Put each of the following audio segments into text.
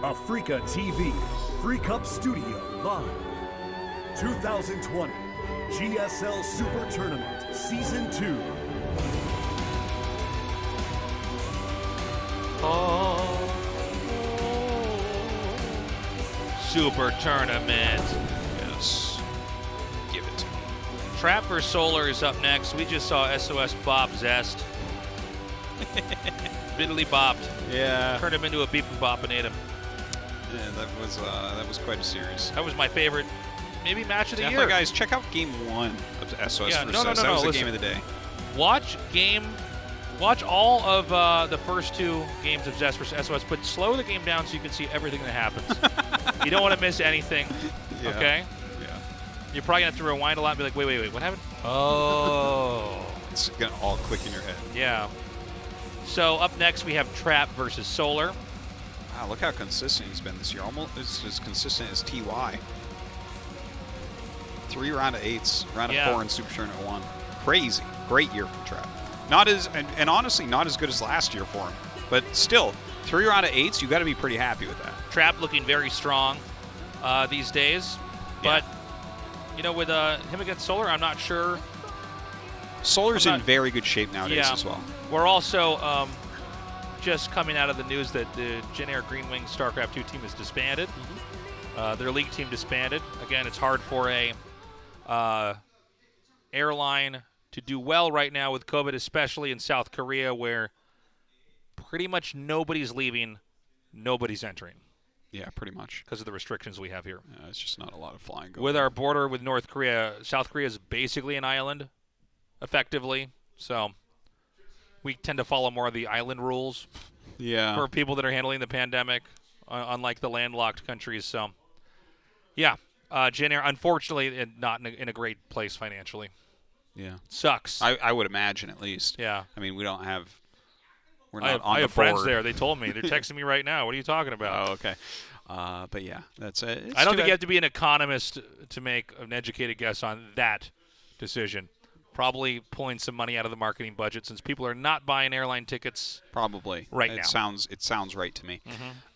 Africa TV, Free Cup Studio Live. 2020 GSL Super Tournament Season 2. Super Tournament. Yes. Give it to me. Trap vs. Solar is up next. We just saw SOS bop Zest. Fiddly bopped. Yeah. Turned him into a beep and boppinatum. Yeah, that was quite a series. That was my favorite, maybe match of the Definitely, year. guys, check out Game 1 of SOS Yeah, vs. no, Zest. That was the listen. game of the day. Watch all of the first two games of Zest vs. SOS, but slow the game down so you can see everything that happens. You don't want to miss anything, Yeah. okay? Yeah. You're probably going to have to rewind a lot and be like, wait, what happened? Oh. It's going to all click in your head. Yeah. So up next we have Trap versus Solar. Wow, look how consistent he's been this year. Almost as consistent as TY. 3 round of 8s, round of 4 in Super Tournament 1. Crazy. Great year for Trap. Not as, and honestly, not as good as last year for him. But still, 3 round of 8s, you got to be pretty happy with that. Trap looking very strong these days. But, you know, with him against Solar, I'm not sure. Solar's in very good shape nowadays as well. We're also just coming out of the news that the Jin Air Green Wing StarCraft 2 team is disbanded. Their league team disbanded. Again, it's hard for a airline to do well right now with COVID, especially in South Korea, where pretty much nobody's leaving, nobody's entering. Yeah, pretty much. Because of the restrictions we have here. Yeah, it's just not a lot of flying going With on. our border with North Korea, South Korea is basically an island, effectively. So we tend to follow more of the island rules for people that are handling the pandemic, unlike the landlocked countries. So, yeah, Jin Air, unfortunately, not in a great place financially. Yeah. Sucks. I would imagine, at least. Yeah. I mean, we're not on the board. I have friends there. They told me. They're texting me right now. What are you talking about? Oh, okay. But yeah, that's it. I don't think you have to be an economist to make an educated guess on that decision. Probably pulling some money out of the marketing budget since people are not buying airline tickets. Probably right now. It sounds right to me.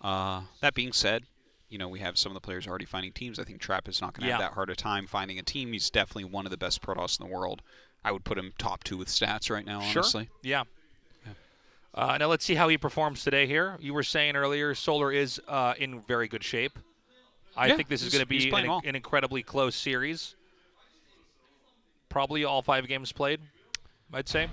That being said, you know, we have some of the players already finding teams. I think Trap is not going to have that hard a time finding a team. He's definitely one of the best Protoss in the world. I would put him top 2 with stats right now, honestly. Yeah. Now let's see how he performs today here. You were saying earlier Solar is in very good shape. I think this is going to be an incredibly close series. Probably all 5 games played, I'd say.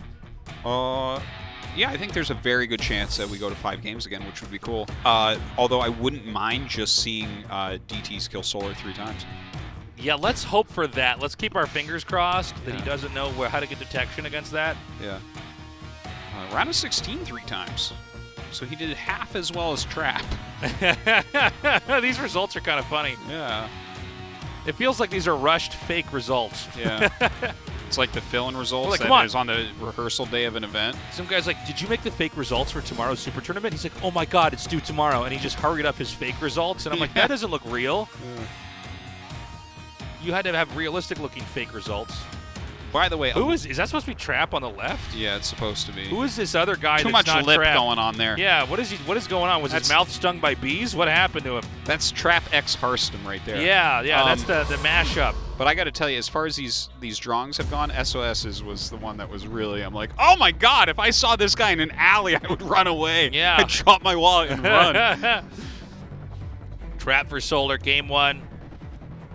Yeah, I think there's a very good chance that we go to 5 games again, which would be cool. Although I wouldn't mind just seeing DTs kill Solar 3 times. Yeah, let's hope for that. Let's keep our fingers crossed that he doesn't know how to get detection against that. Yeah. Round of 16 3 times. So he did half as well as Trap. These results are kind of funny. Yeah. It feels like these are rushed fake results. Yeah. It's like the fill-in results that is on the rehearsal day of an event. Some guy's like, did you make the fake results for tomorrow's Super Tournament? He's like, oh my God, it's due tomorrow. And he just hurried up his fake results. And I'm like, that doesn't look real. Yeah. You had to have realistic-looking fake results. By the way, is that supposed to be Trap on the left? Yeah, it's supposed to be. Who is this other guy? Too that's much not lip Trap? going on there. Yeah, what is going on? Was his mouth stung by bees? What happened to him? That's Trap X Harston right there. Yeah, that's the mashup. But I got to tell you, as far as these drawings have gone, SOS's was the one that was really. I'm like, oh my God! If I saw this guy in an alley, I would run away. Yeah, I'd drop my wallet and run. Trap for Solar, game 1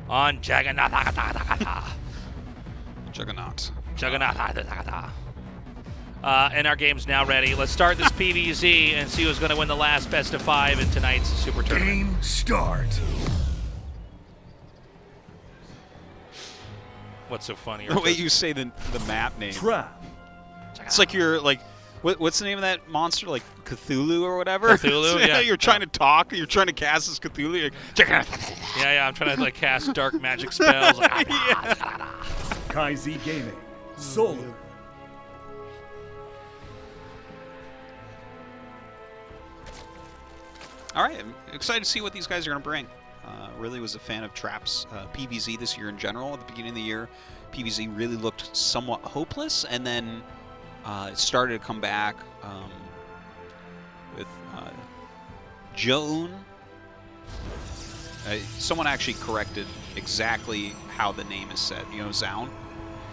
on Juggernaut. And our game's now ready. Let's start this PVZ and see who's going to win the last best of 5 in tonight's Super Tournament. Game start. What's so funny? The way you say the map name. Trap. It's like you're like, what's the name of that monster? Like Cthulhu or whatever? Cthulhu, yeah. You're trying to talk. You're trying to cast as Cthulhu. Like, yeah. I'm trying to like cast dark magic spells. Like, KaiZ Gaming. Solar. All right, I'm excited to see what these guys are going to bring. Really was a fan of Trap's PVZ this year in general. At the beginning of the year, PVZ really looked somewhat hopeless, and then it started to come back with ByuN Someone actually corrected exactly how the name is said. You know, Zoun?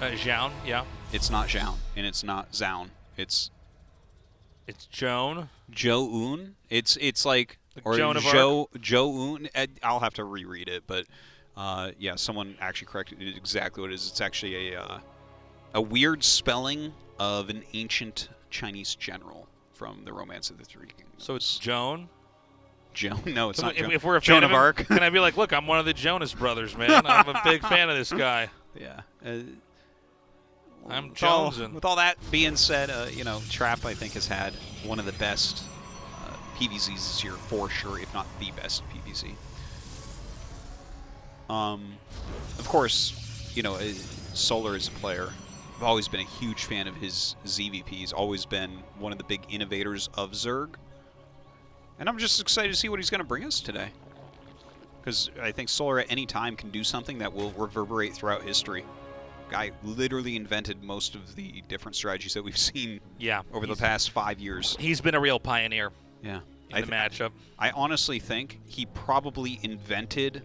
Zhaun, yeah. It's not Zhaun, and it's not Zoun. It's Joan. Jo-un. It's like or Joan of Arc. Jo-un. I'll have to reread it, but yeah, someone actually corrected it exactly what it is. It's actually a weird spelling of an ancient Chinese general from the Romance of the Three Kingdoms. So it's Joan? Joan? No, it's not Joan. If we're a Joan fan of him, Arc. Can I be like, look, I'm one of the Jonas brothers, man. I'm a big fan of this guy. Yeah. I'm Jonesing. With all that being said, you know, Trap, I think, has had one of the best PVZs this year, for sure, if not the best PVZ. Of course, you know, Solar is a player. I've always been a huge fan of his ZVP. He's always been one of the big innovators of Zerg. And I'm just excited to see what he's going to bring us today. Because I think Solar at any time can do something that will reverberate throughout history. Guy literally invented most of the different strategies that we've seen over the past 5 years. He's been a real pioneer in the matchup. I honestly think he probably invented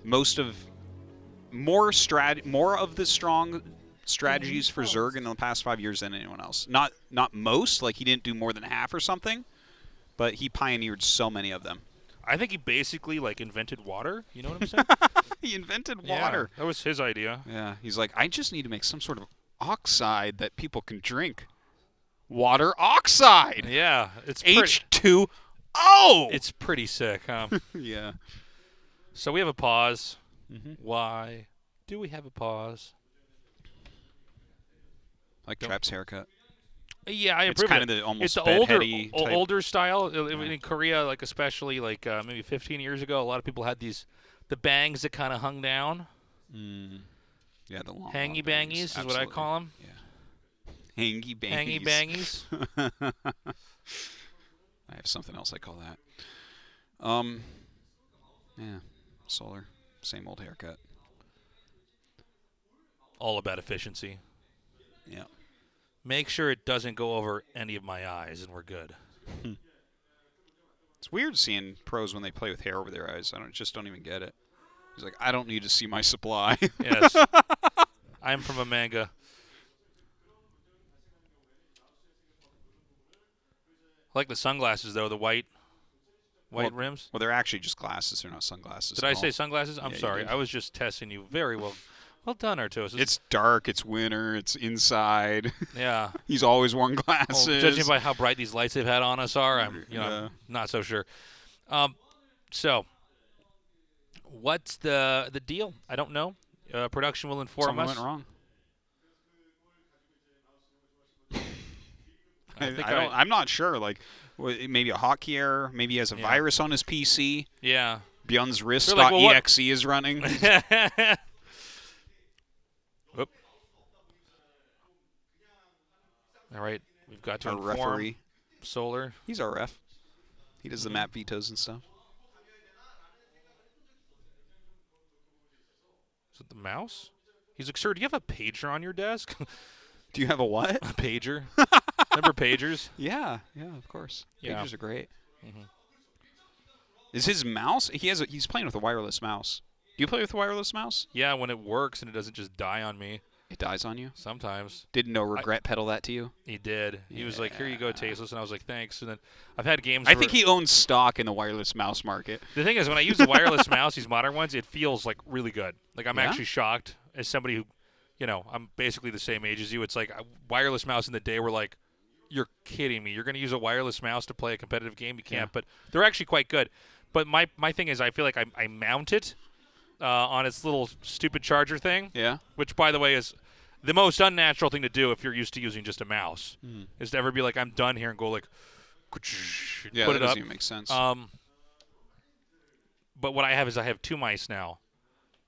more of the strong strategies for Zerg in the past 5 years than anyone else. Not most, like he didn't do more than half or something, but he pioneered so many of them. I think he basically like invented water. You know what I'm saying? He invented water. Yeah, that was his idea. Yeah, he's like, I just need to make some sort of oxide that people can drink. Water oxide. Yeah, it's H2O. It's pretty sick, huh? Yeah. So we have a pause. Mm-hmm. Why do we have a pause? Like Trap's haircut. Yeah, I it's approve kind it. of the almost it's bedheady type. older style. In Korea, like especially like maybe 15 years ago, a lot of people had the bangs that kind of hung down. Yeah, the long hangy bangs. bangies is Absolutely. what I call them. Yeah. Hangy bangies. Hangy bangies. I have something else I call that. Yeah, Solar, same old haircut. All about efficiency. Yeah. Make sure it doesn't go over any of my eyes, and we're good. It's weird seeing pros when they play with hair over their eyes. I just don't even get it. He's like, I don't need to see my supply. Yes. I'm from a manga. I like the sunglasses, though, the white rims. Well, they're actually just glasses. They're not sunglasses. Did I say sunglasses? I'm Yeah, sorry. I was just testing you very well. Well done, Artosis. It's dark. It's winter. It's inside. Yeah. He's always worn glasses. Well, judging by how bright these lights they've had on us are, I'm not so sure. So, what's the deal? I don't know. Production will inform us. Something went wrong. I'm not sure. Like, maybe a hotkey error. Maybe he has a virus on his PC. Yeah. ByuN's wrist.exe is running. Whoop. All right. We've got to inform referee. Solar. He's our ref. He does the map vetoes and stuff. Is it the mouse? He's like, sir, do you have a pager on your desk? Do you have a what? A pager. Remember pagers? Yeah, of course. Yeah. Pagers are great. Is his mouse? He's playing with a wireless mouse. Do you play with a wireless mouse? Yeah, when it works and it doesn't just die on me. It dies on you? Sometimes. Did no regret pedal that to you? He did. He was like, here you go, Tasteless. And I was like, thanks. And then I've had games I think he owns stock in the wireless mouse market. The thing is, when I use the wireless mouse, these modern ones, it feels like really good. Like I'm actually shocked as somebody who, I'm basically the same age as you. It's like a wireless mouse in the day, we're like, you're kidding me. You're going to use a wireless mouse to play a competitive game? You can't. But they're actually quite good. But my thing is, I feel like I mount it on its little stupid charger thing. Yeah. Which, by the way, is the most unnatural thing to do if you're used to using just a mouse. Is to ever be like, I'm done here and go like, put it up. That doesn't even make sense. But what I have 2 mice now.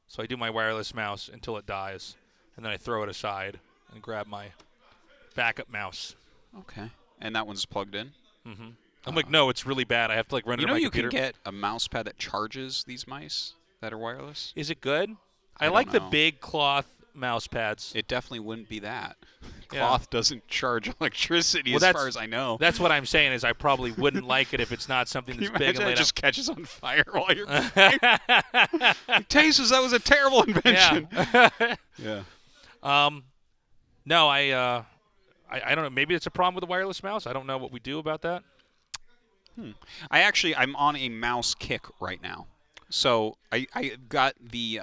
So I do my wireless mouse until it dies. And then I throw it aside and grab my backup mouse. Okay. And that one's plugged in? I'm like, no, it's really bad. I have to like run it on my computer. You can get a mouse pad that charges these mice that are wireless? Is it good? I don't like the know. big cloth mouse pads. It definitely wouldn't be that. Yeah. Cloth doesn't charge electricity as far as I know. That's what I'm saying is I probably wouldn't like it if it's not something that's big and laid it just out. catches on fire while you're playing. Tases, that was a terrible invention. Yeah. No, I don't know. Maybe it's a problem with the wireless mouse. I don't know what we do about that. I'm on a mouse kick right now. So I got the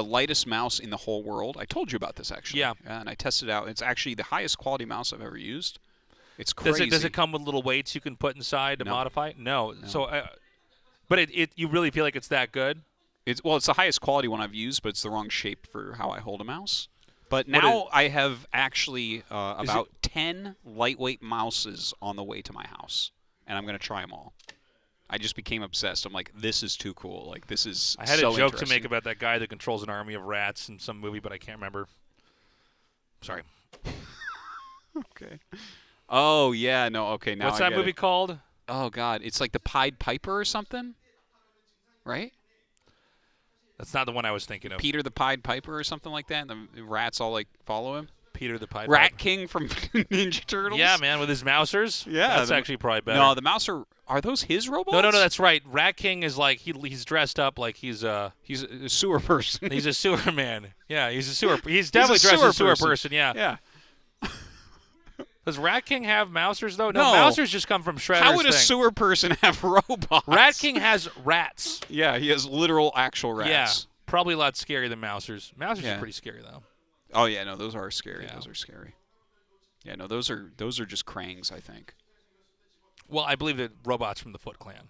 lightest mouse in the whole world. I told you about this, actually. Yeah. And I tested it out. It's actually the highest quality mouse I've ever used. It's crazy. Does it come with little weights you can put inside to modify? No. So, but you really feel like it's that good? It's the highest quality one I've used, but it's the wrong shape for how I hold a mouse. But now I have actually about 10 lightweight mouses on the way to my house, and I'm going to try them all. I just became obsessed. I'm like, this is too cool. Like, this is I had so a joke to interesting. make about that guy that controls an army of rats in some movie, but I can't remember. Sorry. Okay. Oh, yeah. No, okay. Now What's I that get movie it. called? Oh, God. It's like the Pied Piper or something? Right? That's not the one I was thinking of. Peter the Pied Piper or something like that, and the rats all, like, follow him? Peter the Pied Rat Piper. King from Ninja Turtles? Yeah, man, with his mousers. Yeah. That's actually probably better. No, the mouse are those his robots? No, that's right. Rat King is like he's dressed up like he's a sewer person. He's a sewer man. Yeah, he's a sewer. He's definitely dressed as a sewer person. Yeah. Yeah. Does Rat King have mousers though? No, No. mousers just come from Shredder's How would a thing. sewer person have robots? Rat King has rats. Yeah, he has literal, actual rats. Yeah, probably a lot scarier than mousers. Mousers Yeah. are pretty scary though. Oh yeah, no, those are scary. Yeah. Those are scary. Yeah, no, those are just Krangs, I think. Well, I believe that robots from the Foot Clan.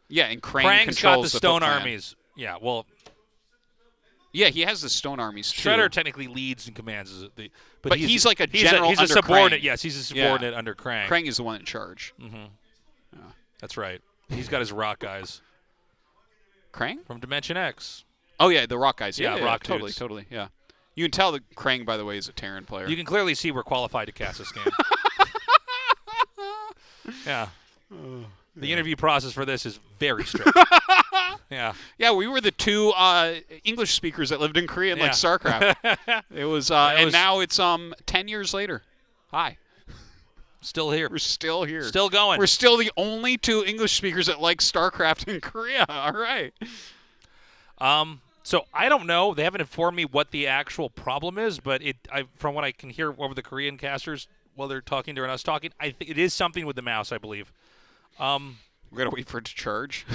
Yeah, and Krang Krang's controls got the Foot Stone Clan. Armies. Yeah, well, Yeah, he has the Stone Armies too. Shredder technically leads and commands, but he's like a general He's a under subordinate. Krang. Yes, he's a subordinate under Krang. Krang is the one in charge. That's right. He's got his rock guys Krang? from Dimension X. Oh yeah, the rock guys. Yeah, rock totally, dudes. totally. Yeah, you can tell that Krang, by the way, is a Terran player. You can clearly see we're qualified to cast this game. Yeah. The interview process for this is very strict. Yeah. Yeah, we were the two English speakers that lived in Korea in like StarCraft. It was, and now it's 10 years later. Hi. Still here. We're still here. Still going. We're still the only two English speakers that like StarCraft in Korea. All right. So I don't know. They haven't informed me what the actual problem is, but from what I can hear over the Korean casters while they're talking during us talking, I think it is something with the mouse, I believe. We gotta wait for it to charge.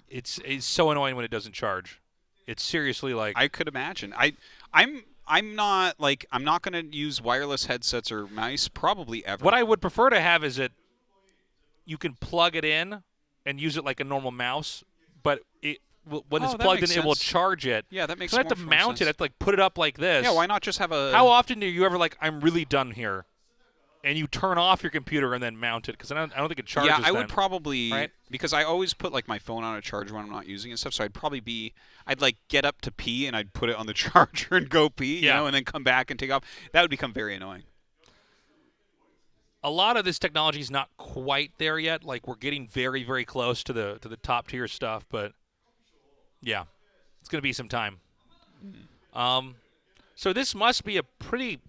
It's so annoying when it doesn't charge. It's seriously like I could imagine. I'm not gonna use wireless headsets or mice probably ever. what I would prefer to have is that you can plug it in and use it like a normal mouse, but when it's that plugged in, makes it will sense. charge it. Yeah, that makes So I have to more mount sense. it. I have to like put it up like this. Yeah, why not just have a? How often do you ever like I'm really done here, and you turn off your computer and then mount it because I don't think it charges. Yeah, I then. would probably right? because I always put like my phone on a charger when I'm not using it and stuff. So I'd like get up to pee and I'd put it on the charger and go pee, you know, and then come back and take off. That would become very annoying. A lot of this technology is not quite there yet. Like we're getting very, very close to the top tier stuff, but yeah, it's going to be some time. So this must be a pretty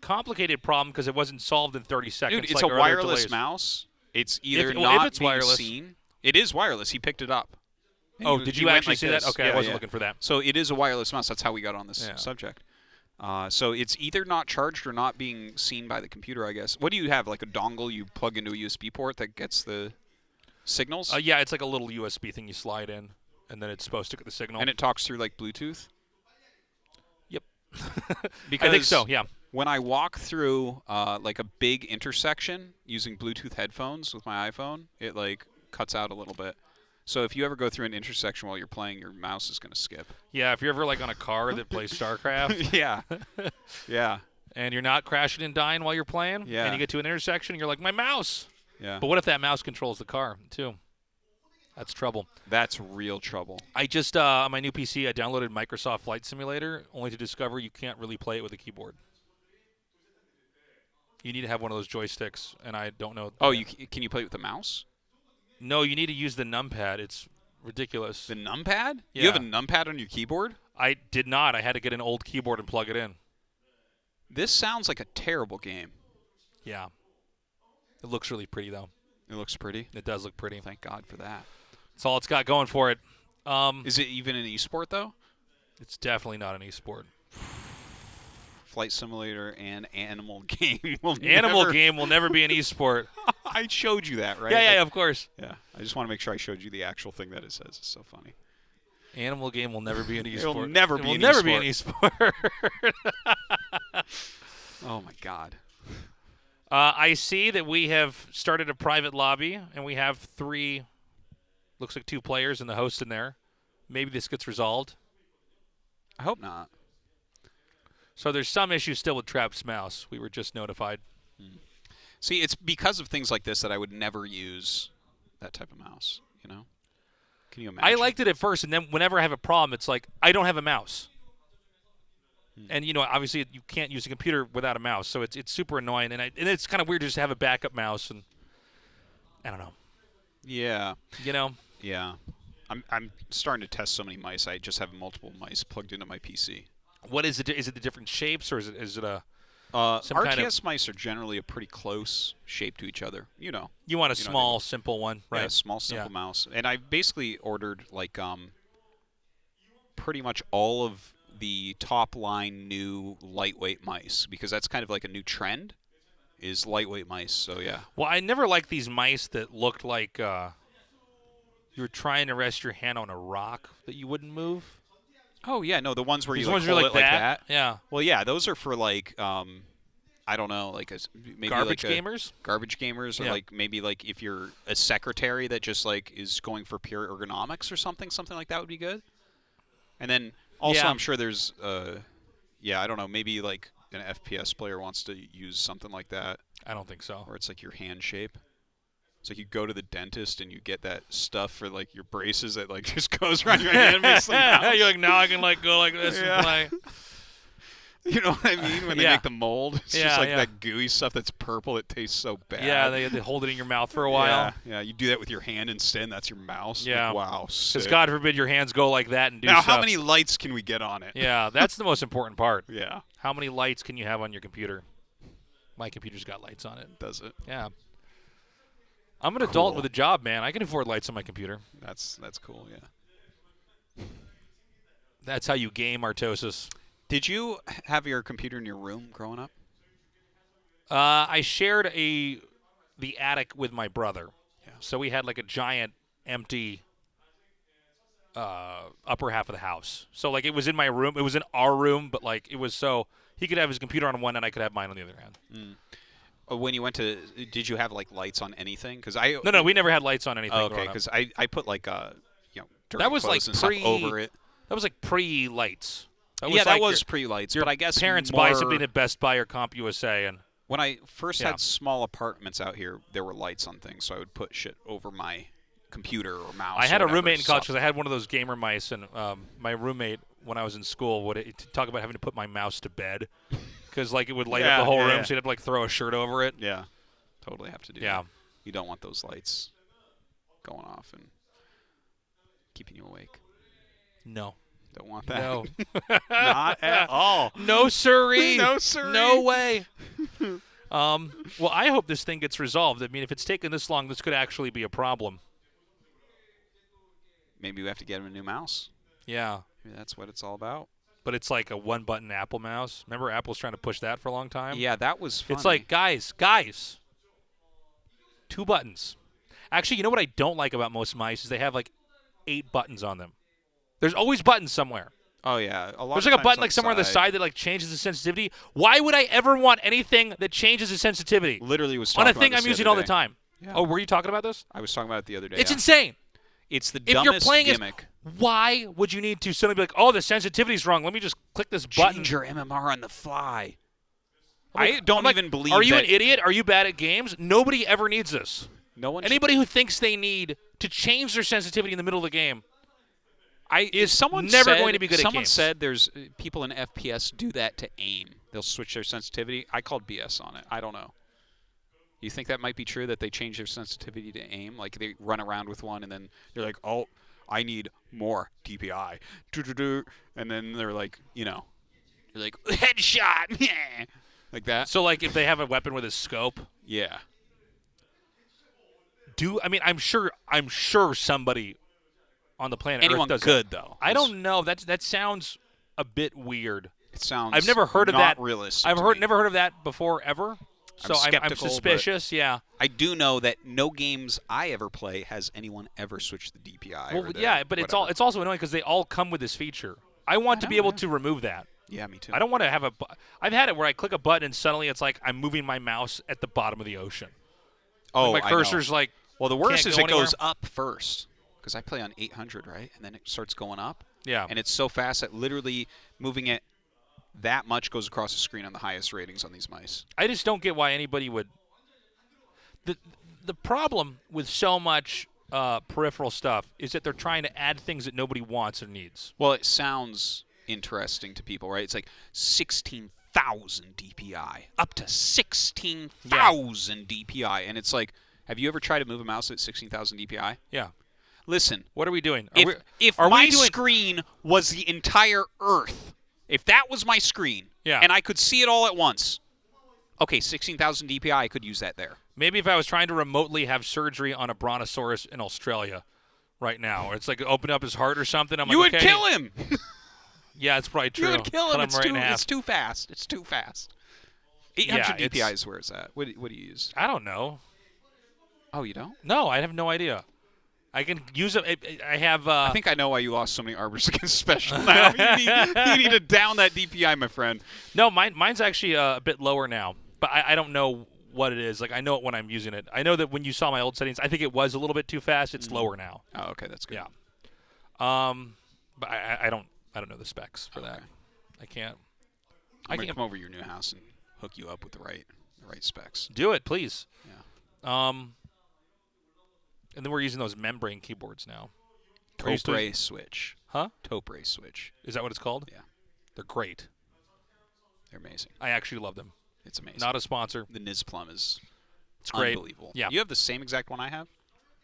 complicated problem because it wasn't solved in 30 seconds. Dude, it's like a our other wireless delays. mouse. It's either if not it's being wireless. seen. It is wireless. He picked it up. And Oh, he- did he you went actually like see this. that? Okay, Yeah, I wasn't yeah. looking for that. So it is a wireless mouse. That's how we got on this subject. So it's either not charged or not being seen by the computer, I guess. What do you have? Like a dongle you plug into a USB port that gets the signals? Yeah, it's like a little USB thing you slide in, and then it's supposed to get the signal. And it talks through like Bluetooth? Yep. Because I think so, yeah. When I walk through like a big intersection using Bluetooth headphones with my iPhone, it like cuts out a little bit. So if you ever go through an intersection while you're playing, your mouse is going to skip. Yeah, if you're ever like on a car that plays StarCraft. Yeah. Yeah. And you're not crashing and dying while you're playing. Yeah. And you get to an intersection and you're like, my mouse. Yeah. But what if that mouse controls the car too? That's trouble. That's real trouble. I just, on my new PC, I downloaded Microsoft Flight Simulator only to discover you can't really play it with a keyboard. You need to have one of those joysticks, and I don't know. Oh, can you play it with the mouse? No, you need to use the numpad. It's ridiculous. The numpad? Yeah. You have a numpad on your keyboard? I did not. I had to get an old keyboard and plug it in. This sounds like a terrible game. Yeah. It looks really pretty, though. It looks pretty. It does look pretty. Thank God for that. That's all it's got going for it. Is it even an esport, though? It's definitely not an esport. Flight Simulator and Animal Game will Game will never be an esport. I showed you that, right? Yeah, of course. Yeah. I just want to make sure I showed you the actual thing that it says. It's so funny. Animal Game will never be an esport. It will never be an esport. Oh, my God. I see that we have started a private lobby, and we have 3, looks like 2 players and the host in there. Maybe this gets resolved. I hope not. So there's some issues still with Trap's mouse. We were just notified. See, it's because of things like this that I would never use that type of mouse, you know? Can you imagine? I liked it at first, and then whenever I have a problem, it's like, I don't have a mouse. And, you know, obviously you can't use a computer without a mouse, so it's super annoying. And it's kind of weird just to have a backup mouse, and I don't know. Yeah. You know? Yeah. I'm starting to test so many mice. I just have multiple mice plugged into my PC. What is it? Is it the different shapes, or is it a some RTS kind of, mice are generally a pretty close shape to each other. You know. You want a small, simple one, right? Yeah, a small, simple mouse. And I basically ordered like pretty much all of the top line new lightweight mice because that's kind of like a new trend is lightweight mice. So yeah. Well, I never liked these mice that looked like you were trying to rest your hand on a rock that you wouldn't move. Oh yeah, no, the ones where These you ones hold are it like that. Yeah. Well, yeah, those are for like I don't know, like maybe garbage like gamers. Garbage gamers, or Yeah. like maybe like if you're a secretary that just like is going for pure ergonomics or something like that would be good. And then also, Yeah. I'm sure there's I don't know, maybe like an FPS player wants to use something like that. I don't think so. Or it's like your hand shape. It's like you go to the dentist and you get that stuff for like your braces that like just goes around your hand and makes the mouse. You're like, now I can like go like this and play. You know what I mean? When they make the mold, it's just like that gooey stuff that's purple. It tastes so bad. Yeah, they hold it in your mouth for a while. Yeah, you do that with your hand instead, and that's your mouse. Yeah. Like, wow, because God forbid your hands go like that and do now, stuff. how many lights can we get on it? Yeah, that's the most important part. Yeah. How many lights can you have on your computer? My computer's got lights on it. Does it? Yeah. I'm an adult with a job, man. I can afford lights on my computer. That's cool, yeah. That's how you game Artosis. Did you have your computer in your room growing up? I shared the attic with my brother. Yeah. So we had like a giant empty upper half of the house. So like it was in my room. It was in our room, but like it was so he could have his computer on one and I could have mine on the other hand. When you went to, did you have like lights on anything? Because No, we never had lights on anything. Oh, okay, because I put like dirty that was clothes like and stuff over it. That was like pre-lights. That was pre-lights, but I guess parents more, buy something at Best Buy or CompUSA, and when I first had small apartments out here, there were lights on things, so I would put shit over my computer or mouse. I had a roommate in college because I had one of those gamer mice, and my roommate when I was in school would talk about having to put my mouse to bed because like it would light up the whole room, so you'd have to like throw a shirt over it. Yeah, totally have to do. Yeah, that. You don't want those lights going off and keeping you awake. No. Don't want that. No. Not at all. No siree. No siree. No way. Well, I hope this thing gets resolved. I mean, if it's taken this long, this could actually be a problem. Maybe we have to get him a new mouse. Yeah. Maybe that's what it's all about. But it's like a one-button Apple mouse. Remember Apple's trying to push that for a long time? Yeah, that was funny. It's like, guys, 2 buttons. Actually, you know what I don't like about most mice is they have like 8 buttons on them. There's always buttons somewhere. Oh, yeah. There's like a button like somewhere on the side that like changes the sensitivity. Why would I ever want anything that changes the sensitivity? Literally was on talking a thing about this I'm using the all other the day. time. Yeah. Oh, were you talking about this? I was talking about it the other day. It's insane. It's the if dumbest you're playing gimmick. Why would you need to suddenly be like, oh, the sensitivity's wrong. Let me just click this button. Change your MMR on the fly. Like, I don't even believe Are you that an idiot? Are you bad at games? Nobody ever needs this. No one. Anybody who thinks they need to change their sensitivity in the middle of the game someone never said, going to be good at games. Someone said there's people in FPS do that to aim. They'll switch their sensitivity. I called BS on it. I don't know. You think that might be true that they change their sensitivity to aim? Like they run around with one and then they're like, oh, I need more DPI. And then they're like, you're like, headshot, like that. So, like, if they have a weapon with a scope. Yeah. I'm sure somebody on the planet Anyone Earth does could, it. though. I don't know. That sounds a bit weird. It sounds I've never heard of not that. realistic. Never heard of that before ever. So I'm skeptical, suspicious. Yeah. I do know that no games I ever play has anyone ever switched the DPI. Well, yeah, but it's also annoying because they all come with this feature. I want to be able to remove that. Yeah, me too. I don't want to have I've had it where I click a button and suddenly it's like I'm moving my mouse at the bottom of the ocean. Oh, like my cursor's like. Well, the worst is it anywhere. goes up first because I play on 800, right? And then it starts going up. Yeah. And it's so fast that literally moving it that much goes across the screen on the highest ratings on these mice. I just don't get why anybody would. The problem with so much peripheral stuff is that they're trying to add things that nobody wants or needs. Well, it sounds interesting to people, right? It's like 16,000 DPI, up to 16,000 DPI, and it's like, have you ever tried to move a mouse at 16,000 DPI? Yeah. Listen. What are we doing? If my screen was the entire Earth, if that was my screen, and I could see it all at once, okay, 16,000 DPI, I could use that there. Maybe if I was trying to remotely have surgery on a brontosaurus in Australia right now, or it's like open up his heart or something. You would kill him. Yeah, it's probably true. You would kill him. It's too fast. It's too fast. 800 DPI is where it's at. What do you use? I don't know. Oh, you don't? No, I have no idea. I can use it. I have. I think I know why you lost so many arbors against special now. you need to down that DPI, my friend. No, mine's actually a bit lower now, but I don't know what it is. Like I know it when I'm using it. I know that when you saw my old settings, I think it was a little bit too fast. It's lower now. Oh, okay, that's good. Yeah. But I don't know the specs for that. I can't. I'm gonna come over to your new house and hook you up with the right specs. Do it, please. Yeah. And then we're using those membrane keyboards now. Taupe switch. Huh? Taupe switch. Is that what it's called? Yeah. They're great. They're amazing. I actually love them. It's amazing. Not a sponsor. The Niz Plum is great. Unbelievable. Yeah. You have the same exact one I have?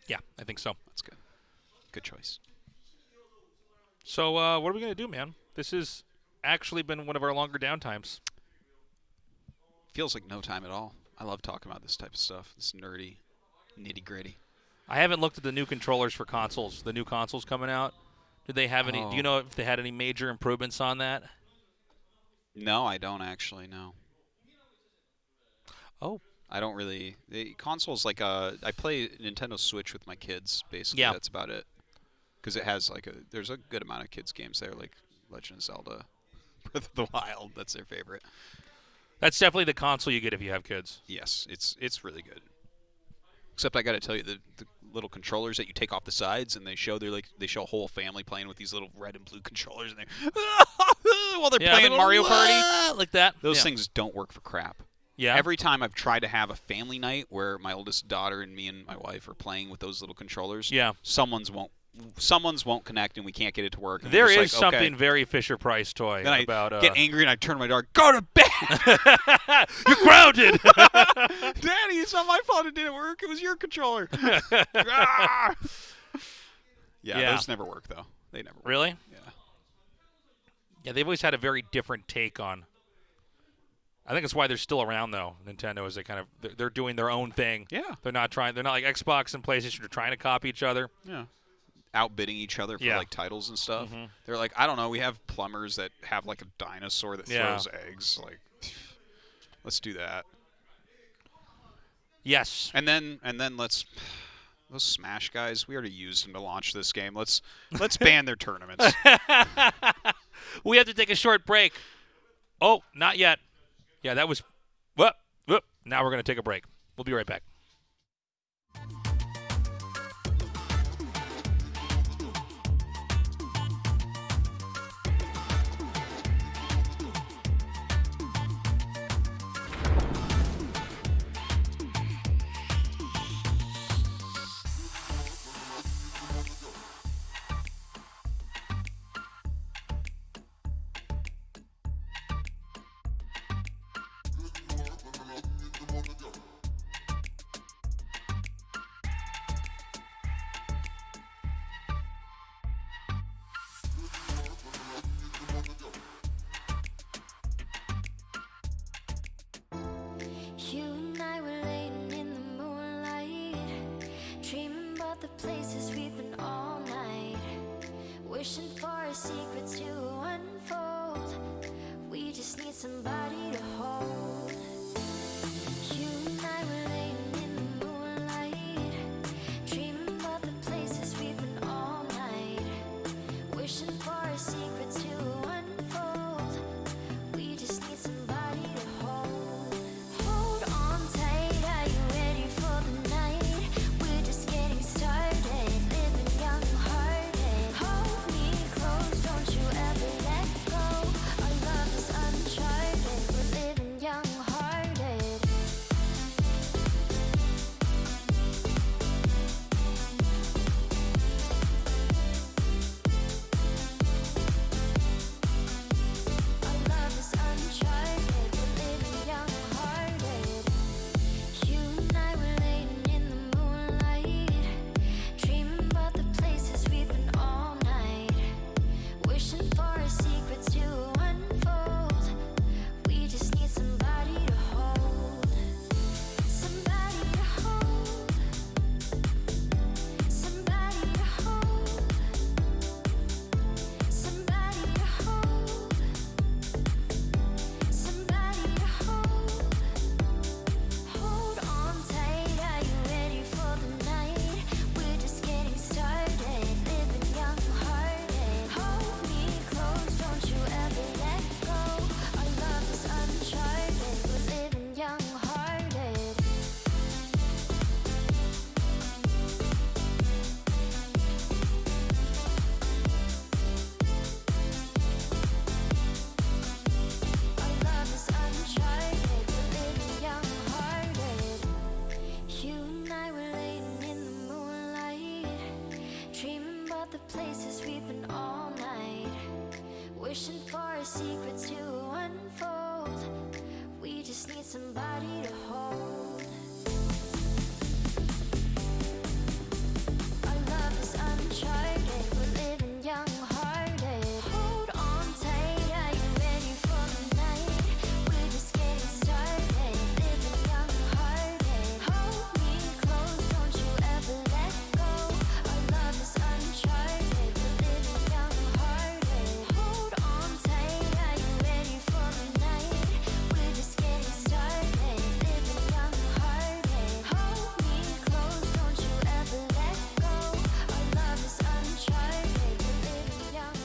Yeah, I think so. That's good. Good choice. So what are we going to do, man? This has actually been one of our longer downtimes. Feels like no time at all. I love talking about this type of stuff. This nerdy, nitty-gritty. I haven't looked at the new controllers for consoles. The new consoles coming out. Did they have any? Do you know if they had any major improvements on that? No, I don't actually know. Oh. I don't really. The consoles, like, I play Nintendo Switch with my kids, basically. Yeah. That's about it. Because it has, like, there's a good amount of kids' games there, like Legend of Zelda, Breath of the Wild. That's their favorite. That's definitely the console you get if you have kids. Yes, it's really good. Except I got to tell you, the little controllers that you take off the sides, and they show a whole family playing with these little red and blue controllers, and while they're playing Mario Party, like that. Those things don't work for crap. Yeah. Every time I've tried to have a family night where my oldest daughter and me and my wife are playing with those little controllers, someone's won't connect, and we can't get it to work. And there is something very Fisher-Price toy then about. I get angry and I turn to my daughter, go to bed. You're grounded. Daddy, it's not my fault it didn't work. It was your controller. Yeah, those never work though. They never work. Really? Yeah. Yeah, they've always had a very different take on. I think that's why they're still around though. Nintendo is they're doing their own thing. Yeah. They're not like Xbox and PlayStation are trying to copy each other. Yeah. Outbidding each other for like titles and stuff. Mm-hmm. They're like, I don't know, we have plumbers that have like a dinosaur that throws eggs. Like, let's do that. Yes. And then those Smash guys, we already used them to launch this game. Let's ban their tournaments. We have to take a short break. Oh, not yet. Yeah, that was. Whoop. Now we're going to take a break. We'll be right back. places we've been all night, wishing for our secrets to unfold. We just need somebody to hold. You and I were laying in the moonlight, dreaming about the places we've been all night, wishing for our secrets to unfold. We just need somebody to hold. Hold on tight, are you ready for the night? We're just getting started, living young hearted. Hold me close, don't you ever let go. Our love is uncharted, we're living young hearted. Our love is uncharted, we're living young hearted. You and I were laying in the moonlight, dreaming about the places we've been all night, wishing for our secrets to unfold. We just need somebody to hold. Somebody to hold. Somebody to hold. Somebody to hold. Somebody to hold. Hold on tight, are you ready for the night? We're just getting started, living young hearted. Hold me close, don't you ever let go. Our love is uncharted, we're living young hearted. Our love is uncharted, we're living young hearted. You and I were laying in the moonlight, dreaming about the places we've been all night, wishing for our secrets to unfold. We just need somebody to hold. Our love is uncharted, we're living young hearted. Hold on tight, are you ready for the night? We're just getting started, living young hearted. Hold me close, don't you ever let go. Our love is uncharted, we're living young hearted. Hold on tight, are you ready for the night? We're just getting started, living young hearted. Hold me close, don't you ever let go. Our love is uncharted, we're living young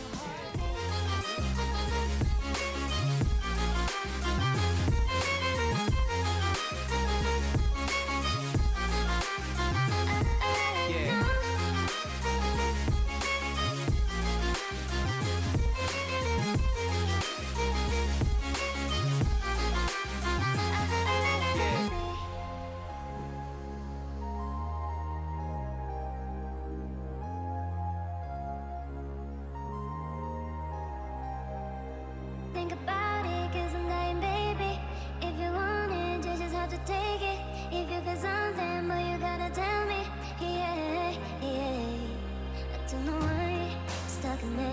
Think about it, 'cause I'm dying, baby. If you want it, you just have to take it. If you feel something, boy, you gotta tell me. Yeah, yeah. I don't know why it's stuck in me.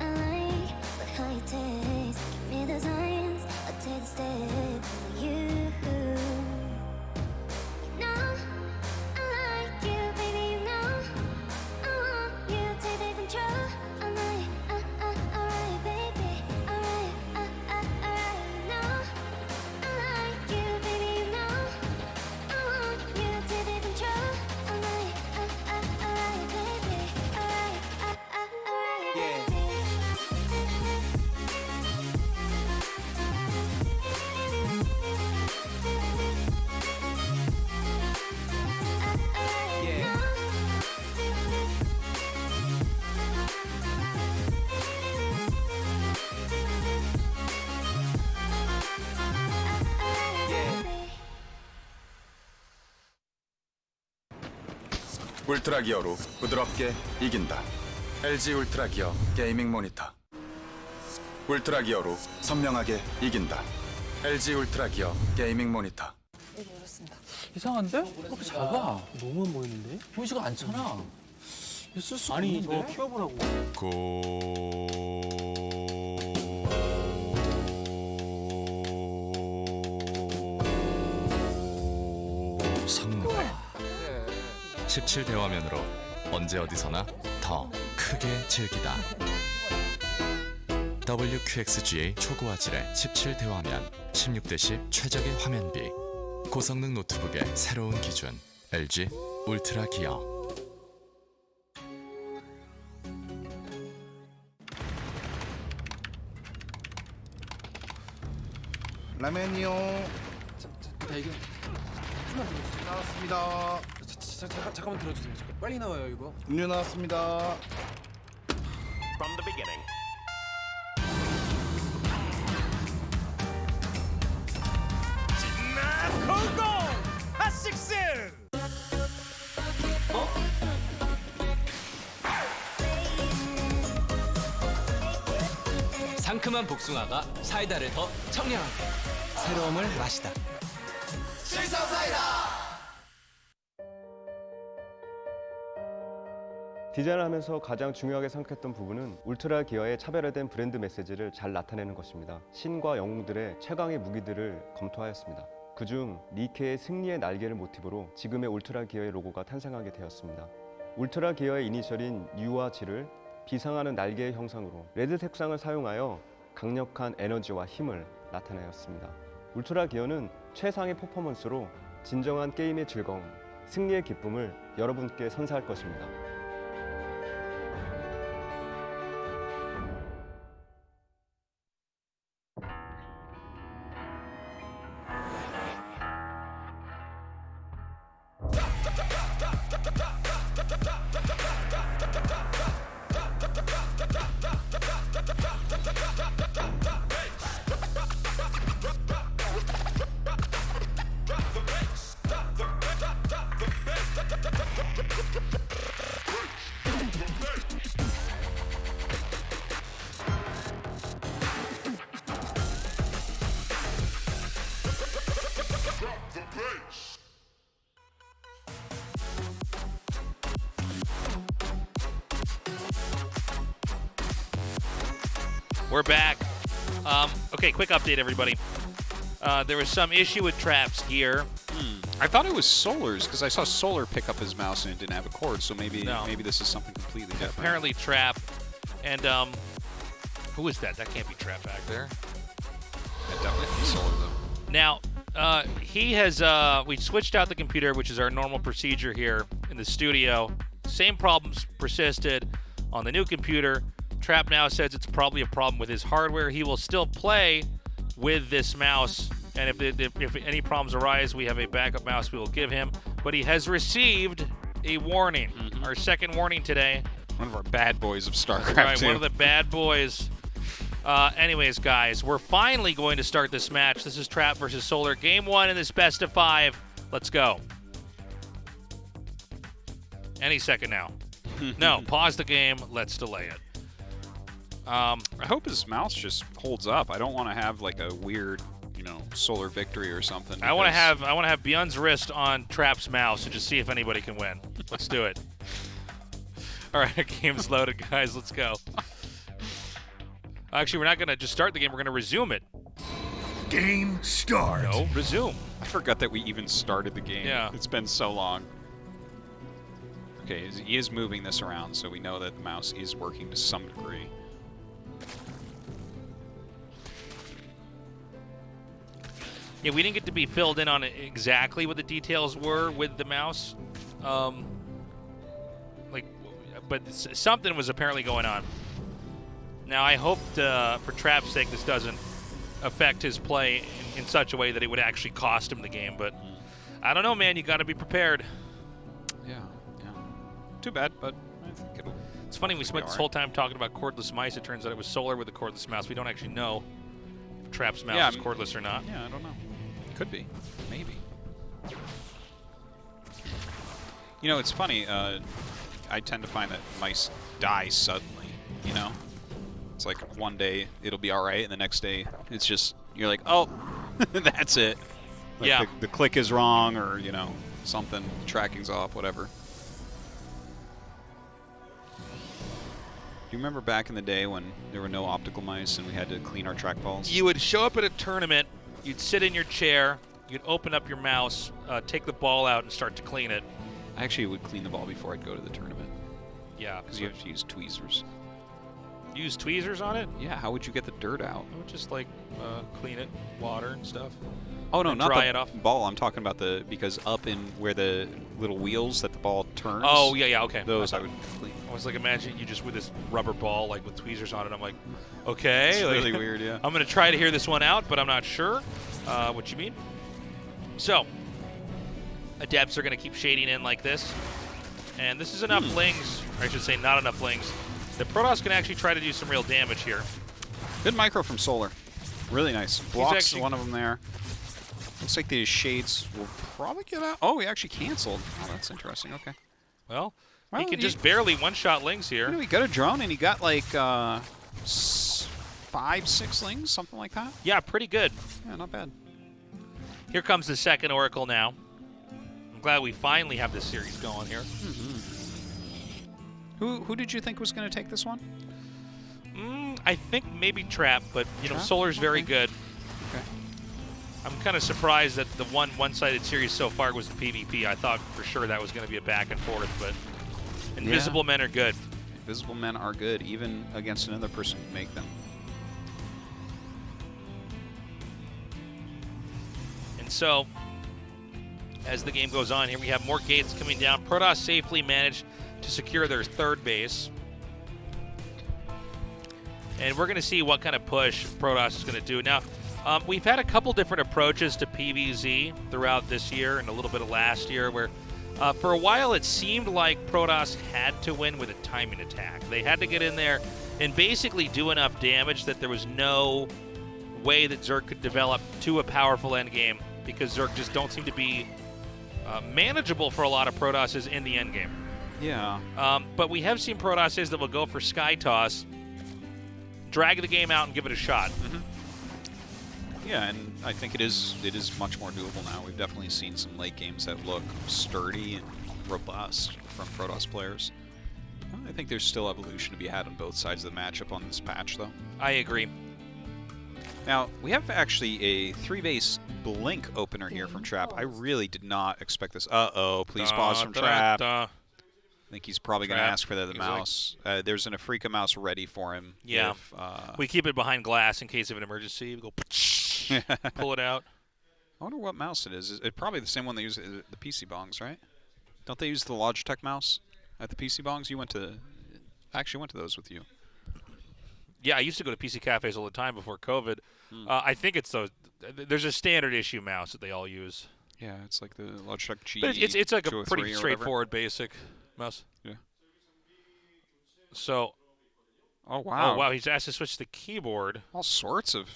I like but how you taste. Give me the signs, I'll take the step for you. You know I like you, baby. You know I want you to take the control. I'm like, alright, baby. Alright, alright. No, I like you, baby. You know I want you to take the control. I'm like, alright, baby. Alright, alright, baby. 울트라 기어로 부드럽게 이긴다. LG 울트라 기어 게이밍 모니터. 울트라 기어로 선명하게 이긴다. LG 울트라 기어 게이밍 모니터. 여기 열었습니다. 이상한데? 그렇게 작아. 너무 보이는데? 보이지가 않잖아. 이거 쓸 수가 아니 없는데? 저 키워보라고. 성공해. 17대화면으로 언제 어디서나 더 크게 즐기다. WQXGA 초고화 질의 17대화면 16:10 최적의 화면비. 고성능 노트북의 새로운 기준. LG 울트라 기어. 라면이요. 이거 나왔습니다. 잠깐만 들어주세요. 빨리 나와요 이거. 음료 나왔습니다. From the beginning. 상큼한 복숭아가 사이다를 더 청량하게. 새로움을 마시다. 디자인을 하면서 가장 중요하게 생각했던 부분은 울트라 기어의 차별화된 브랜드 메시지를 잘 나타내는 것입니다. 신과 영웅들의 최강의 무기들을 검토하였습니다. 그중 니케의 승리의 날개를 모티브로 지금의 울트라 기어의 로고가 탄생하게 되었습니다. 울트라 기어의 이니셜인 U와 G를 비상하는 날개의 형상으로 레드 색상을 사용하여 강력한 에너지와 힘을 나타내었습니다. 울트라 기어는 최상의 퍼포먼스로 진정한 게임의 즐거움, 승리의 기쁨을 여러분께 선사할 것입니다. We're back. Okay, quick update, everybody. There was some issue with Trap's gear. I thought it was Solar's because I saw Solar pick up his mouse and it didn't have a cord, so maybe this is something completely different. Apparently Trap. And who is that? That can't be Trap back there. That definitely is Solar, though. Now, he has, we switched out the computer, which is our normal procedure here in the studio. Same problems persisted on the new computer. Trap now says it's probably a problem with his hardware. He will still play with this mouse, and if any problems arise, we have a backup mouse we will give him. But he has received a warning, our second warning today. One of our bad boys of StarCraft Right, 2. one of the bad boys. Anyways, guys, we're finally going to start this match. This is Trap versus Solar. Game 1 in this best of 5. Let's go. Any second now. No, pause the game. Let's delay it. I hope his mouse just holds up. I don't want to have like a weird, Solar victory or something. I want to have ByuN's wrist on Trap's mouse and just see if anybody can win. Let's do it. All right, game's loaded, guys. Let's go. Actually, we're not going to just start the game. We're going to resume it. Game start. No, resume. I forgot that we even started the game. Yeah. It's been so long. Okay, he is moving this around, so we know that the mouse is working to some degree. Yeah, we didn't get to be filled in on exactly what the details were with the mouse. But something was apparently going on. Now, I hope for Trap's sake this doesn't affect his play in such a way that it would actually cost him the game. But I don't know, man. You got to be prepared. Yeah. Too bad, but I think it'll... It's funny, we spent this whole time talking about cordless mice. It turns out it was Solar with a cordless mouse. We don't actually know if Trap's mouse is cordless or not. Yeah, I don't know. Could be. Maybe. It's funny. I tend to find that mice die suddenly, It's like one day it'll be all right, and the next day it's just, you're like, oh, that's it. Like yeah. The click is wrong, or, something, tracking's off, whatever. Do you remember back in the day when there were no optical mice and we had to clean our trackballs? You would show up at a tournament, you'd sit in your chair, you'd open up your mouse, take the ball out and start to clean it. I actually would clean the ball before I'd go to the tournament. Yeah. Because you have to use tweezers. Use tweezers on it? Yeah, how would you get the dirt out? I would just like clean it, water and stuff. Oh no, not dry the it off. ball. I'm talking about because up in where the little wheels that the ball turns. Oh yeah, okay. Those I would clean. I was like, imagine you just with this rubber ball like with tweezers on it. I'm like, okay. It's like, really weird, yeah. I'm gonna try to hear this one out, but I'm not sure what you mean. So, adepts are gonna keep shading in like this, and this is enough lings, or I should say, not enough lings. The Protoss can actually try to do some real damage here. Good micro from Solar. Really nice. Blocks actually, one of them there. Looks like these shades will probably get out. Oh, he actually canceled. Oh, that's interesting. Okay. Well, he can just barely one-shot lings here. You know, he got a drone and he got like 5, 6 lings, something like that. Yeah, pretty good. Yeah, not bad. Here comes the second Oracle now. I'm glad we finally have this series going here. Who did you think was going to take this one? I think maybe Trap, but you know, Trap? Solar's very good. Okay. I'm kind of surprised that the one-sided series so far was the PvP. I thought for sure that was going to be a back and forth, but Invisible Men are good. Invisible Men are good, even against another person who make them. And so, as the game goes on here, we have more gates coming down. Protoss safely managed to secure their third base. And we're going to see what kind of push Protoss is going to do. Now, we've had a couple different approaches to PvZ throughout this year and a little bit of last year where for a while it seemed like Protoss had to win with a timing attack. They had to get in there and basically do enough damage that there was no way that Zerg could develop to a powerful endgame because Zerg just don't seem to be manageable for a lot of Protosses in the endgame. Yeah. But we have seen Protosses that will go for Sky Toss, drag the game out, and give it a shot. Yeah, and I think it is much more doable now. We've definitely seen some late games that look sturdy and robust from Protoss players. I think there's still evolution to be had on both sides of the matchup on this patch, though. I agree. Now, we have actually a 3-base Blink opener here from Trap. I really did not expect this. Uh-oh, please pause from Trap. I think he's probably going to ask for the mouse. There's an Afrika mouse ready for him. Yeah. If, we keep it behind glass in case of an emergency. We go pull it out. I wonder what mouse it is. It's probably the same one they use at the PC bongs, right? Don't they use the Logitech mouse at the PC bongs? I actually went to those with you. Yeah, I used to go to PC cafes all the time before COVID. I think it's there's a standard issue mouse that they all use. Yeah, it's like the Logitech G. But it's like a pretty straightforward basic mouse. Yeah. So. Oh wow! Oh wow! He's asked to switch the keyboard. All sorts of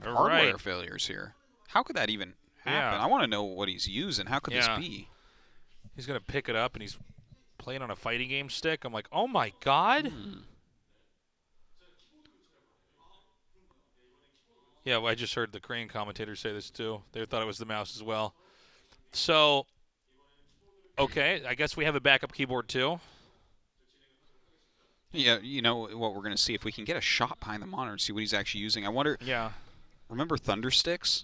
hardware failures here. How could that even happen? I want to know what he's using. How could this be? He's gonna pick it up and he's playing on a fighting game stick. I'm like, oh my god! Yeah, well, I just heard the Crane commentators say this too. They thought it was the mouse as well. So, okay, I guess we have a backup keyboard too. Yeah, you know what we're going to see, if we can get a shot behind the monitor and see what he's actually using. I wonder. Yeah. Remember Thunder Sticks?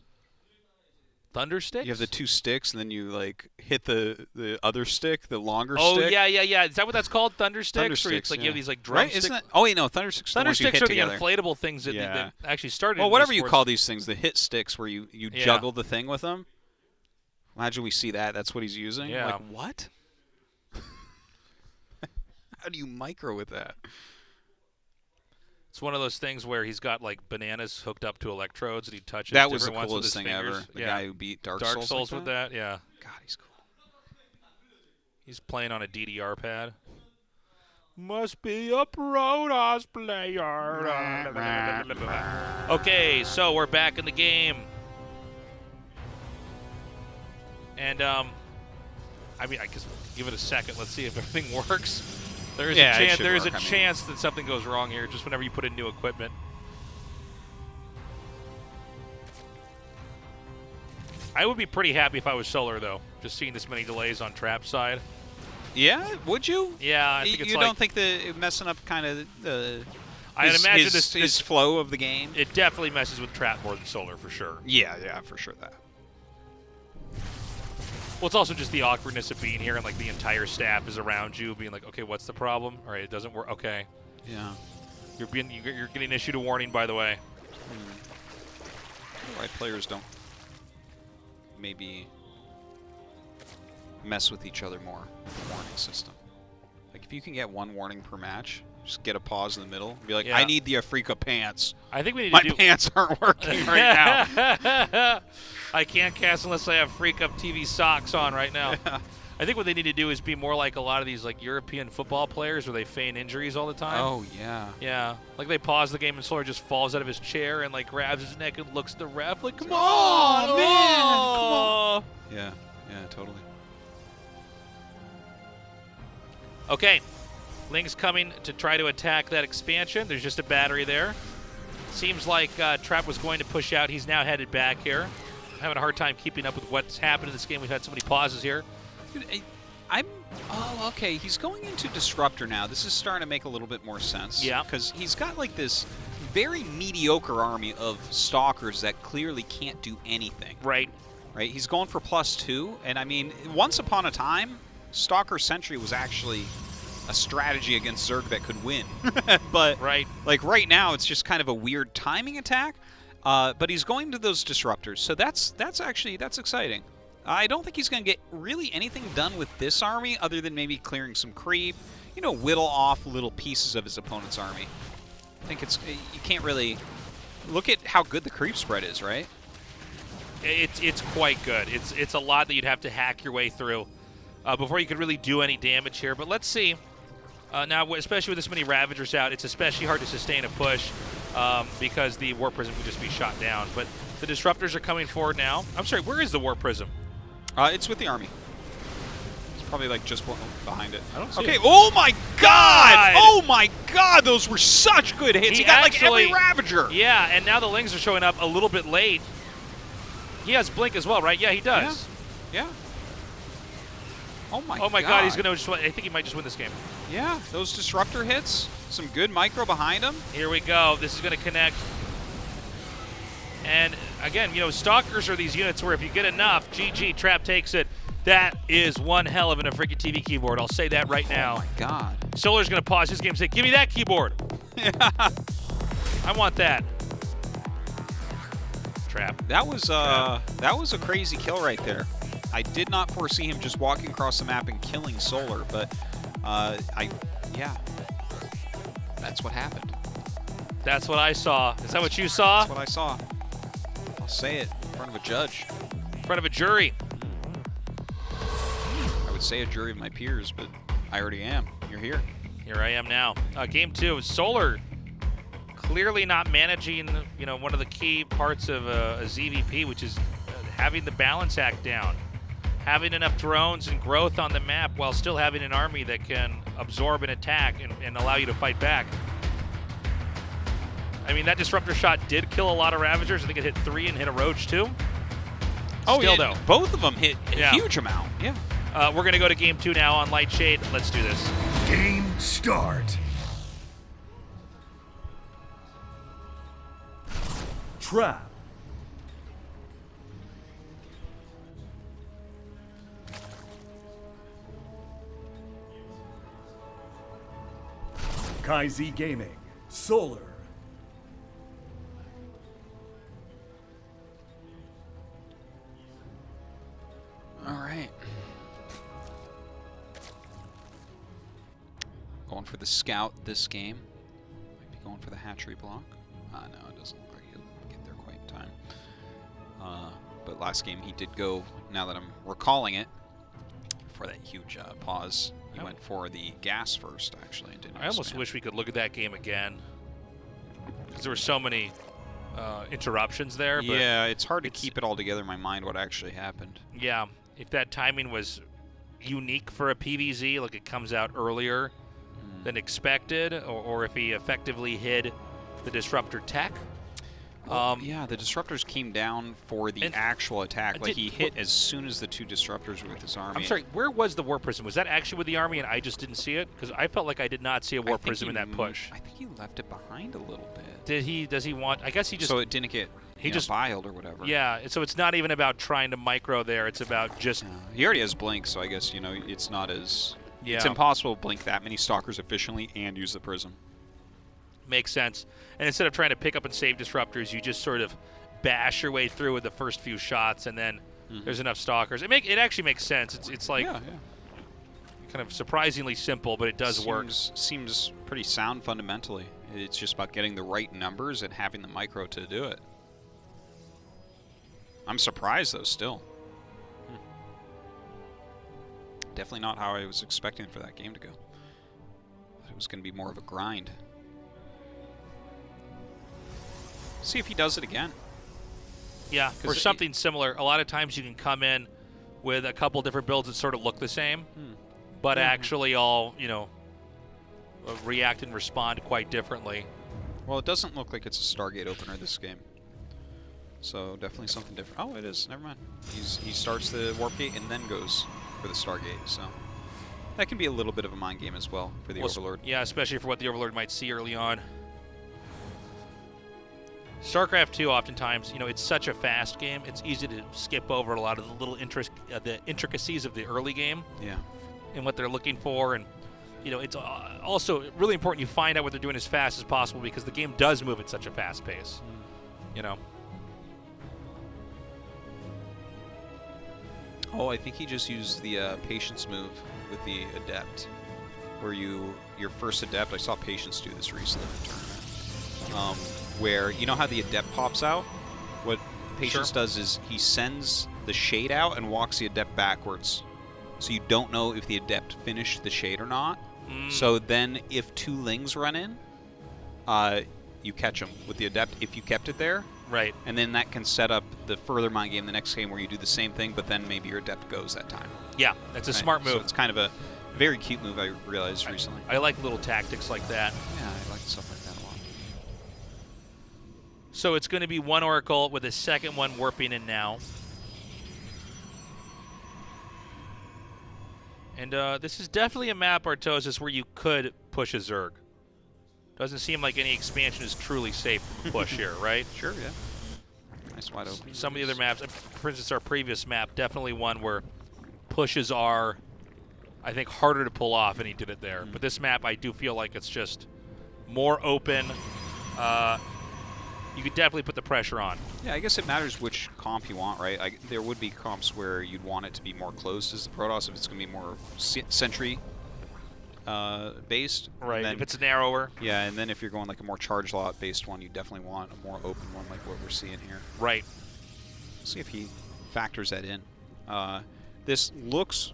Thunder Sticks? You have the 2 sticks, and then you like hit the other stick, the longer stick. Oh yeah. Is that what that's called? Thunder Sticks? Thunder Sticks. It's like you have these like right? drumsticks. Isn't that? Oh wait, no. Thunder Sticks. Thunder Sticks are the together. inflatable things that, that actually started. Well, in whatever you esports. call these things, the hit sticks, where you juggle the thing with them. Imagine we see that. That's what he's using. Yeah. Like what? How do you micro with that? It's one of those things where he's got like bananas hooked up to electrodes and he touches. That was the different coolest ones with thing his fingers. ever. The guy who beat Dark Souls with that. Yeah. God, he's cool. He's playing on a DDR pad. Must be a Protoss player. Okay, so we're back in the game. And I mean, I guess give it a second. Let's see if everything works. There is a chance. There is a chance that something goes wrong here. Just whenever you put in new equipment. I would be pretty happy if I was Solar, though. Just seeing this many delays on Trap's side. Yeah, would you? Yeah, I think it's you like, don't think the messing up kind of the. I'd imagine his flow of the game. It definitely messes with Trap more than Solar for sure. Yeah, for sure that. Well, it's also just the awkwardness of being here and like the entire staff is around you, being like, okay, what's the problem? All right, it doesn't work. Okay. Yeah. You're getting issued a warning, by the way. Why players don't maybe mess with each other more with the warning system. Like if you can get one warning per match, just get a pause in the middle and be like, I need the Afrika pants. I think we need My to do pants aren't working right now. I can't cast unless I have Freak Up TV socks on right now. Yeah. I think what they need to do is be more like a lot of these like European football players where they feign injuries all the time. Oh, yeah. Yeah. Like they pause the game and Solar just falls out of his chair and like grabs his neck and looks at the ref like, come on, man, come on. Yeah, totally. Okay. Ling's coming to try to attack that expansion. There's just a battery there. Seems like Trap was going to push out. He's now headed back here. Having a hard time keeping up with what's happened in this game. We've had so many pauses here. Dude, oh, okay. He's going into Disruptor now. This is starting to make a little bit more sense. Yeah. Because he's got like this very mediocre army of Stalkers that clearly can't do anything. Right. Right? He's going for +2. And I mean, once upon a time, Stalker Sentry was actually a strategy against Zerg that could win. But like right now, it's just kind of a weird timing attack. But he's going to those Disruptors. So that's exciting. I don't think he's going to get really anything done with this army other than maybe clearing some creep, you know, whittle off little pieces of his opponent's army. I think you can't really look at how good the creep spread is, right? It's quite good. It's a lot that you'd have to hack your way through before you could really do any damage here. But let's see. Now, especially with this many Ravagers out, it's especially hard to sustain a push because the Warp Prism can just be shot down. But the Disruptors are coming forward now. I'm sorry, where is the Warp Prism? It's with the army. It's probably like just behind it. I don't see it. Oh my God! Oh my God! Those were such good hits. He got actually, like every Ravager. Yeah, and now the Lings are showing up a little bit late. He has Blink as well, right? Yeah, he does. Yeah. Oh my God! He's gonna. I think he might just win this game. Yeah, those Disruptor hits, some good micro behind him. Here we go. This is gonna connect. And again, you know, Stalkers are these units where if you get enough, GG, Trap takes it. That is one hell of an Afrika TV keyboard. I'll say that right now. Oh my God. Solar's gonna pause his game and say, "Give me that keyboard." I want that. Trap. That was a crazy kill right there. I did not foresee him just walking across the map and killing Solar, but yeah, that's what happened. That's what I saw. Is that what you saw? That's what I saw. I'll say it in front of a judge. In front of a jury. I would say a jury of my peers, but I already am. You're here. Here I am now. Game 2. Solar clearly not managing, you know, one of the key parts of a ZVP, which is having the balance act down. Having enough drones and growth on the map while still having an army that can absorb an attack and allow you to fight back. I mean, that Disruptor shot did kill a lot of Ravagers. I think it hit 3 and hit a Roach, too. Oh, still, yeah, though. both of them hit a huge amount. Yeah. We're going to go to Game 2 now on Lightshade. Let's do this. Game start. Trap. KaiZ Gaming, Solar. All right. Going for the scout this game. Might be going for the hatchery block. No, it doesn't look like he'll get there quite in time. But last game he did go, now that I'm recalling it, for that huge pause. He went for the gas first, actually. And didn't I almost wish we could look at that game again. Because there were so many interruptions there. But yeah, it's hard to keep it all together in my mind what actually happened. Yeah, if that timing was unique for a PVZ, like it comes out earlier than expected, or if he effectively hid the Disruptor tech. Yeah, the Disruptors came down for the actual attack. Like he hit as soon as the 2 Disruptors were with his army. I'm sorry, where was the Warp Prism? Was that actually with the army and I just didn't see it? Because I felt like I did not see a Warp Prism in that push. I think he left it behind a little bit. Does he want? I guess he just. So it didn't get he just biled or whatever. Yeah, so it's not even about trying to micro there. It's about just. He already has blink, so I guess it's not as. Yeah. It's impossible to blink that many stalkers efficiently and use the prism. Makes sense. And instead of trying to pick up and save disruptors, you just sort of bash your way through with the first few shots, and then there's enough stalkers. It actually makes sense. It's like kind of surprisingly simple, but it does work. Seems pretty sound fundamentally. It's just about getting the right numbers and having the micro to do it. I'm surprised though still. Definitely not how I was expecting for that game to go. Thought it was going to be more of a grind. See if he does it again. Yeah, or something similar. A lot of times you can come in with a couple different builds that sort of look the same, but actually all, react and respond quite differently. Well, it doesn't look like it's a Stargate opener this game. So definitely something different. Oh, it is. Never mind. He starts the Warp Gate and then goes for the Stargate. So that can be a little bit of a mind game as well for the Overlord. Yeah, especially for what the Overlord might see early on. StarCraft 2, oftentimes, it's such a fast game. It's easy to skip over a lot of the little the intricacies of the early game. Yeah. And what they're looking for, and it's also really important you find out what they're doing as fast as possible because the game does move at such a fast pace. Oh, I think he just used the Patience move with the Adept, where your first Adept. I saw Patience do this recently in the tournament, where you know how the Adept pops out. What Patience does is he sends the shade out and walks the Adept backwards, so you don't know if the Adept finished the shade or not. So then, if 2 Lings run in, you catch them with the Adept if you kept it there. Right. And then that can set up the further mind game the next game where you do the same thing, but then maybe your Adept goes that time. Yeah, that's a smart move. So it's kind of a very cute move, I realized recently. I like little tactics like that. Yeah, I like stuff like that a lot. So it's going to be 1 Oracle with a second one warping in now. And this is definitely a map, Artosis, where you could push a Zerg. Doesn't seem like any expansion is truly safe from a push here, right? Sure, yeah. Nice wide open. Some of the other maps, for instance, our previous map, definitely one where pushes are, I think, harder to pull off, and he did it there. But this map, I do feel like it's just more open. You could definitely put the pressure on. Yeah, I guess it matters which comp you want, right? There would be comps where you'd want it to be more closed as the Protoss if it's going to be more sentry based. Right, then, if it's narrower. Yeah, and then if you're going like a more charge lot based one, you definitely want a more open one like what we're seeing here. Right. Let's see if he factors that in. This looks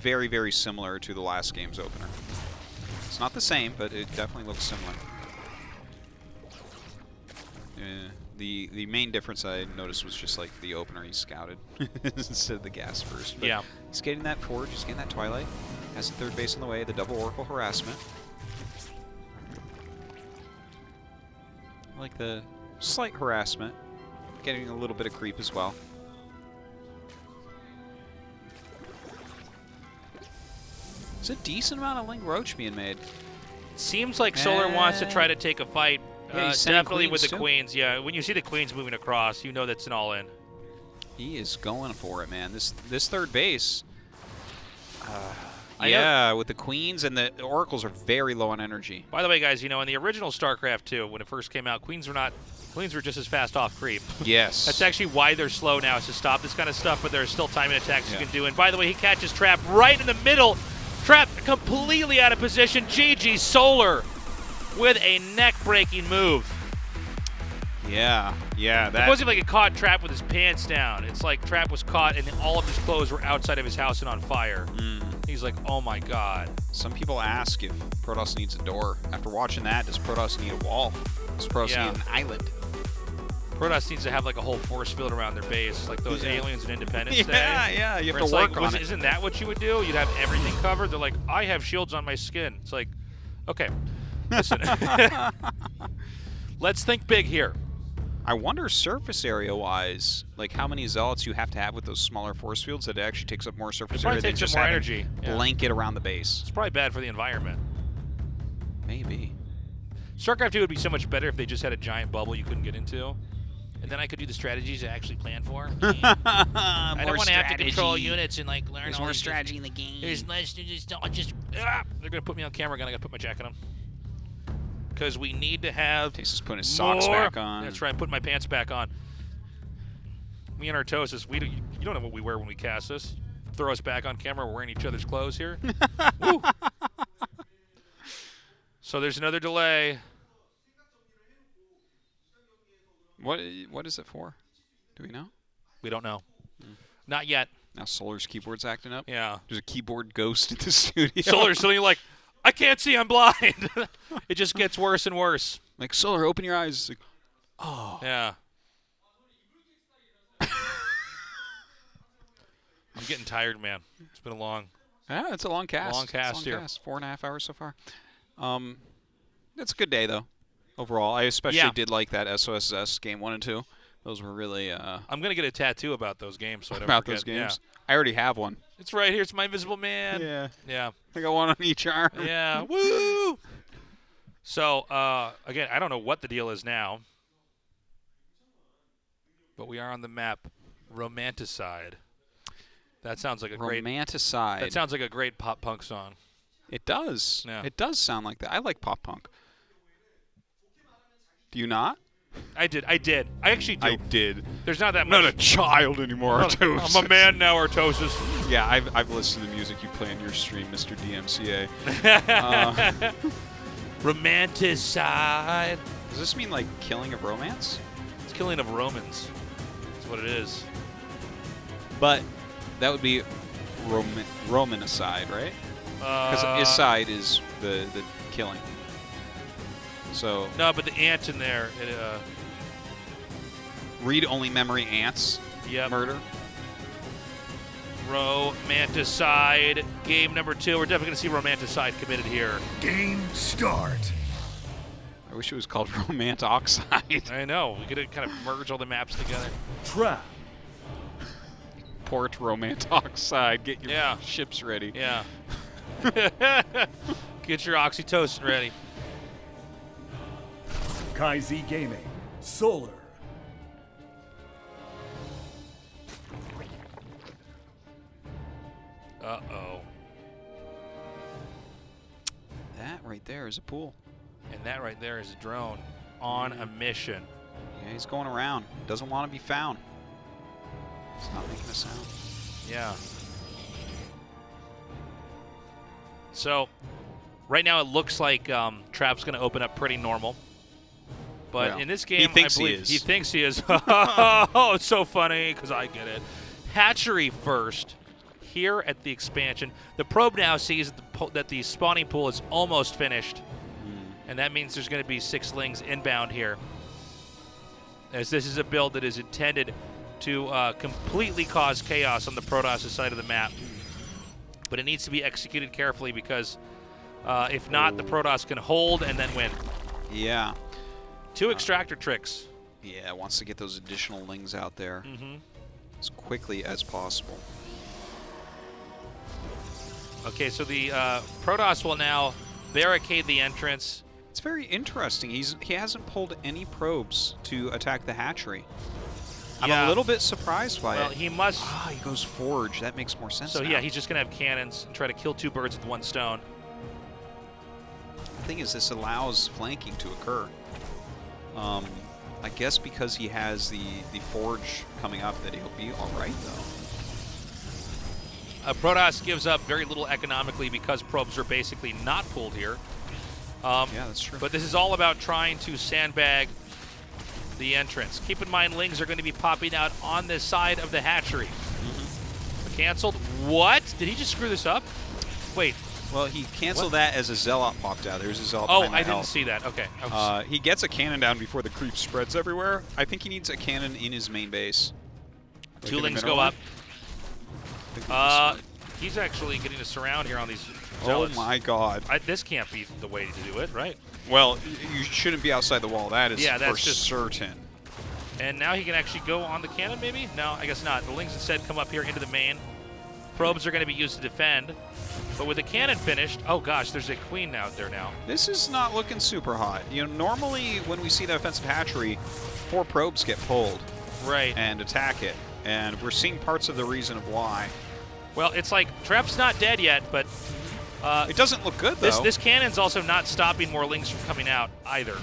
very, very similar to the last game's opener. It's not the same, but it definitely looks similar. The main difference I noticed was just like the opener he scouted instead of the gas first. But yeah. He's getting that Forge, he's getting that Twilight. Has the 3rd base on the way, the double Oracle harassment. I like the slight harassment. Getting a little bit of creep as well. There's a decent amount of Ling Roach being made. Seems like Solar wants to try to take a fight. Yeah, definitely with the too. Queens. Yeah, when you see the Queens moving across, you know that's an all-in. He is going for it, man. This 3rd base. With the Queens and the Oracles are very low on energy. By the way, guys, in the original StarCraft 2, when it first came out, Queens were just as fast off creep. Yes. That's actually why they're slow now, is to stop this kind of stuff, but there's still timing attacks you can do. And by the way, he catches Trap right in the middle. Trap completely out of position. GG Solar with a neck-breaking move. Yeah. It wasn't like it caught Trap with his pants down. It's like Trap was caught and all of his clothes were outside of his house and on fire. He's like, oh my god. Some people ask if Protoss needs a door. After watching that, does Protoss need a wall? Does Protoss need an island? Protoss needs to have like a whole force field around their base, like those aliens in Independence Day. Yeah, you have to work on it. Isn't that what you would do? You'd have everything covered. They're like, I have shields on my skin. It's like, okay, listen. Let's think big here. I wonder surface area-wise, like how many Zealots you have to have with those smaller force fields that it actually takes up more surface area than just more having energy. Blanket around the base. It's probably bad for the environment. Maybe. StarCraft 2 would be so much better if they just had a giant bubble you couldn't get into. And then I could do the strategies I actually planned for. I don't want to have to control units and like learn. There's all more these strategy in the game. There's less. They're gonna put me on camera. I gotta put my jacket on. Because we need to have. Tastes putting his socks back on. That's right. Putting my pants back on. Me and Artosis, you don't know what we wear when we cast this. Throw us back on camera. We're wearing each other's clothes here. Woo. So there's another delay. What is it for? Do we know? We don't know. Not yet. Now Solar's keyboard's acting up? Yeah. There's a keyboard ghost in the studio. Solar's suddenly like, I can't see, I'm blind. It just gets worse and worse. Like, Solar, open your eyes. Like, oh. Yeah. I'm getting tired, man. It's been a long. Yeah, it's a long cast. Long cast here. 4.5 hours so far. It's a good day, though. Overall, I especially did like that SOS Zest game 1 and 2. Those were really. I'm gonna get a tattoo about those games. So I don't about forget. those games. Yeah. I already have one. It's right here. It's my Invisible Man. Yeah. Yeah. I got one on each arm. Yeah. Woo! So again, I don't know what the deal is now, but we are on the map. Romanticide. That sounds like a great. Romanticide. That sounds like a great pop punk song. It does. Yeah. It does sound like that. I like pop punk. Do you not? I did. I actually do. I did. There's not that much. I'm not a child anymore, Artosis. I'm a man now, Artosis. Yeah, I've listened to the music you play on your stream, Mr. DMCA. Romanticide. Does this mean like killing of romance? It's killing of Romans. That's what it is. But that would be Romanicide, right? Because Iside is the killing. So no, but the ant in there. Read-only memory ants. Yep. Murder. Romanticide. Game number 2. We're definitely going to see Romanticide committed here. Game start. I wish it was called Romantoxide. I know. We could kind of merge all the maps together. Trap. Port Romantoxide. Get your Yeah. ships ready. Yeah. Get your oxytocin ready. KaiZ Gaming. Solar. Uh-oh. That right there is a pool. And that right there is a drone on a mission. Yeah, he's going around. Doesn't want to be found. It's not making a sound. Yeah. So, right now it looks like Trap's going to open up pretty normal. But Well, in this game, he thinks I believe he is. he thinks he is. Oh, it's so funny because I get it. Hatchery first here at the expansion. The probe now sees that the spawning pool is almost finished. And that means there's going to be 6 lings inbound here. As this is a build that is intended to completely cause chaos on the Protoss side of the map. But it needs to be executed carefully because if not, the Protoss can hold and then win. Yeah. 2 extractor tricks. Yeah, wants to get those additional lings out there as quickly as possible. Okay, so the Protoss will now barricade the entrance. It's very interesting. He hasn't pulled any probes to attack the hatchery. I'm a little bit surprised by Well, it. he must. Ah, he goes forge. That makes more sense. So now. yeah, he's just gonna have cannons and try to kill 2 birds with 1 stone. The thing is, this allows flanking to occur. I guess because he has the forge coming up, that he'll be all right though. Protoss gives up very little economically because probes are basically not pulled here. Yeah, that's true. But this is all about trying to sandbag the entrance. Keep in mind, lings are going to be popping out on this side of the hatchery. Canceled. What? Did he just screw this up? Wait. Well, he canceled that as a zealot popped out. There's a zealot. Oh, behind I that didn't health. see that. Okay. He gets a cannon down before the creep spreads everywhere. I think he needs a cannon in his main base. 2 lings go up. He's actually getting a surround here on these zealots. Oh my God! This can't be the way to do it, right? Well, you shouldn't be outside the wall. That is that's for just certain. And now he can actually go on the cannon, maybe? No, I guess not. The lings instead come up here into the main. Probes are going to be used to defend. But with the cannon finished, oh gosh, there's a queen out there now. This is not looking super hot. You know, normally when we see the offensive hatchery, 4 probes get pulled. Right. And attack it. And we're seeing parts of the reason of why. Well, it's like Trap's not dead yet, but it doesn't look good though. This cannon's also not stopping more Lings from coming out either.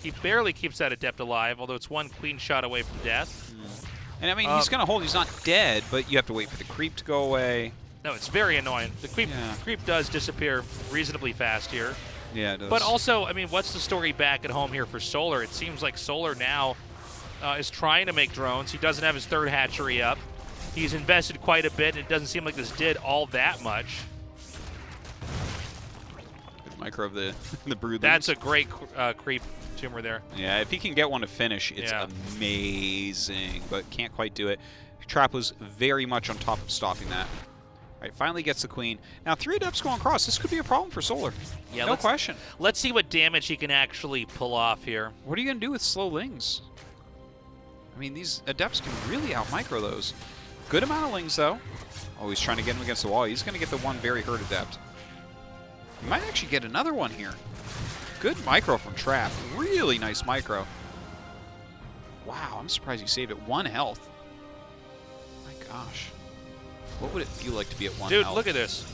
He barely keeps that Adept alive, although it's 1 queen shot away from death. And I mean, he's going to hold. He's not dead, but you have to wait for the creep to go away. No, it's very annoying. The creep does disappear reasonably fast here. Yeah, it does. But also, I mean, what's the story back at home here for Solar? It seems like Solar now is trying to make drones. He doesn't have his 3rd hatchery up. He's invested quite a bit, and it doesn't seem like this did all that much. Good micro of the brood. That's a great creep tumor there. Yeah, if he can get one to finish, it's amazing, but can't quite do it. Trap was very much on top of stopping that. All right, finally gets the queen. Now 3 Adepts going across. This could be a problem for Solar. Yeah, no question. Let's see what damage he can actually pull off here. What are you going to do with slow Lings? I mean, these Adepts can really out-micro those. Good amount of Lings, though. Oh, he's trying to get him against the wall. He's going to get the 1 very hurt Adept. He might actually get another one here. Good micro from Trap. Really nice micro. Wow, I'm surprised he saved it. 1 health. My gosh. What would it feel like to be at 1 health? Dude, look at this.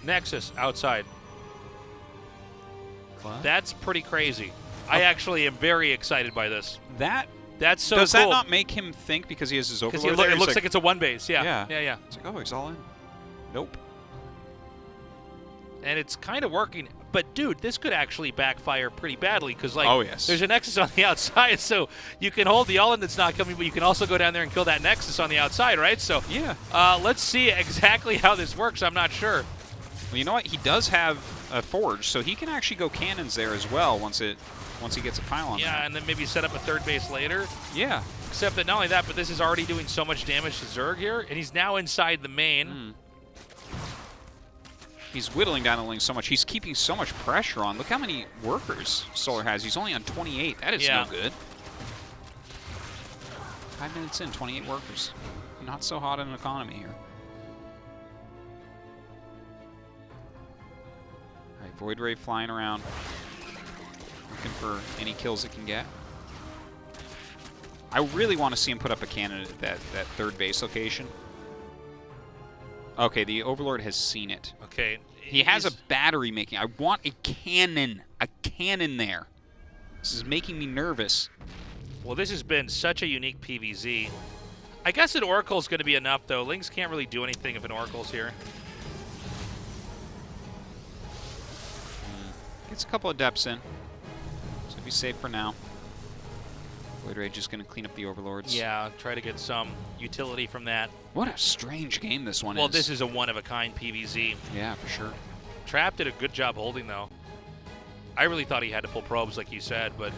Nexus outside. What? That's pretty crazy. I actually am very excited by this. That's so Does cool. that not make him think because he has his Overlord there? It looks like it's a 1 base. Yeah. It's like, oh, he's all in. Nope. And it's kind of working. But, dude, this could actually backfire pretty badly because, like, oh, yes. there's a Nexus on the outside, so you can hold the all-in that's not coming, but you can also go down there and kill that Nexus on the outside, right? So, yeah. Let's see exactly how this works. I'm not sure. Well, you know what? He does have a Forge, so he can actually go cannons there as well once he gets a pylon. Yeah, and then maybe set up a 3rd base later. Yeah. Except that not only that, but this is already doing so much damage to Zerg here, and he's now inside the main. He's whittling down the Lings so much. He's keeping so much pressure on. Look how many workers Solar has. He's only on 28. That is no good. 5 minutes in, 28 workers. Not so hot in an economy here. All right, Void Ray flying around. Looking for any kills it can get. I really want to see him put up a cannon at that 3rd base location. Okay, the Overlord has seen it. Okay. He has a battery making. I want a cannon. A cannon there. This is making me nervous. Well, this has been such a unique PvZ. I guess an Oracle is going to be enough, though. Lings can't really do anything if an Oracle's here. Gets a couple of Adepts in. So be safe for now. Void Ray just going to clean up the Overlords. Yeah, try to get some utility from that. What a strange game this one is. Well, this is a one-of-a-kind PvZ. Yeah, for sure. Trap did a good job holding, though. I really thought he had to pull probes, like you said, but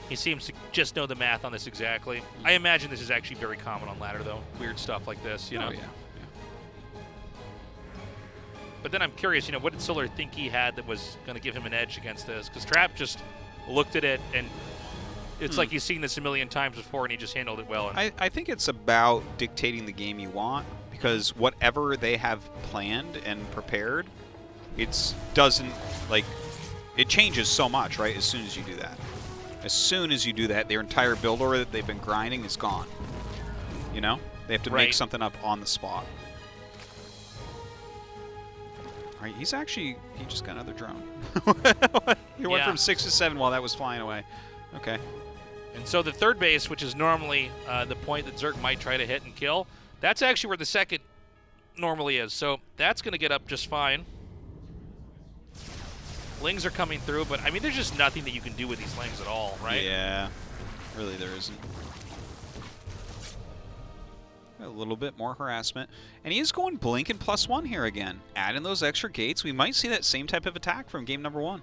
he seems to just know the math on this exactly. I imagine this is actually very common on ladder, though. Weird stuff like this, you know? Oh, yeah. But then I'm curious, you know, what did Solar think he had that was going to give him an edge against this? Because Trap just looked at it, and it's like he's seen this a million times before, and he just handled it well. And I think it's about dictating the game you want, because whatever they have planned and prepared, it changes so much, right, as soon as you do that. As soon as you do that, their entire build order that they've been grinding is gone. You know? They have to make something up on the spot. All right, he just got another drone. He went from 6 to 7 while that was flying away. Okay. And so the 3rd base, which is normally the point that Zerg might try to hit and kill, that's actually where the 2nd normally is. So that's going to get up just fine. Lings are coming through, but I mean, there's just nothing that you can do with these Lings at all, right? Yeah, really there isn't. A little bit more harassment. And he is going blink and +1 here again. Add in those extra gates. We might see that same type of attack from game number 1.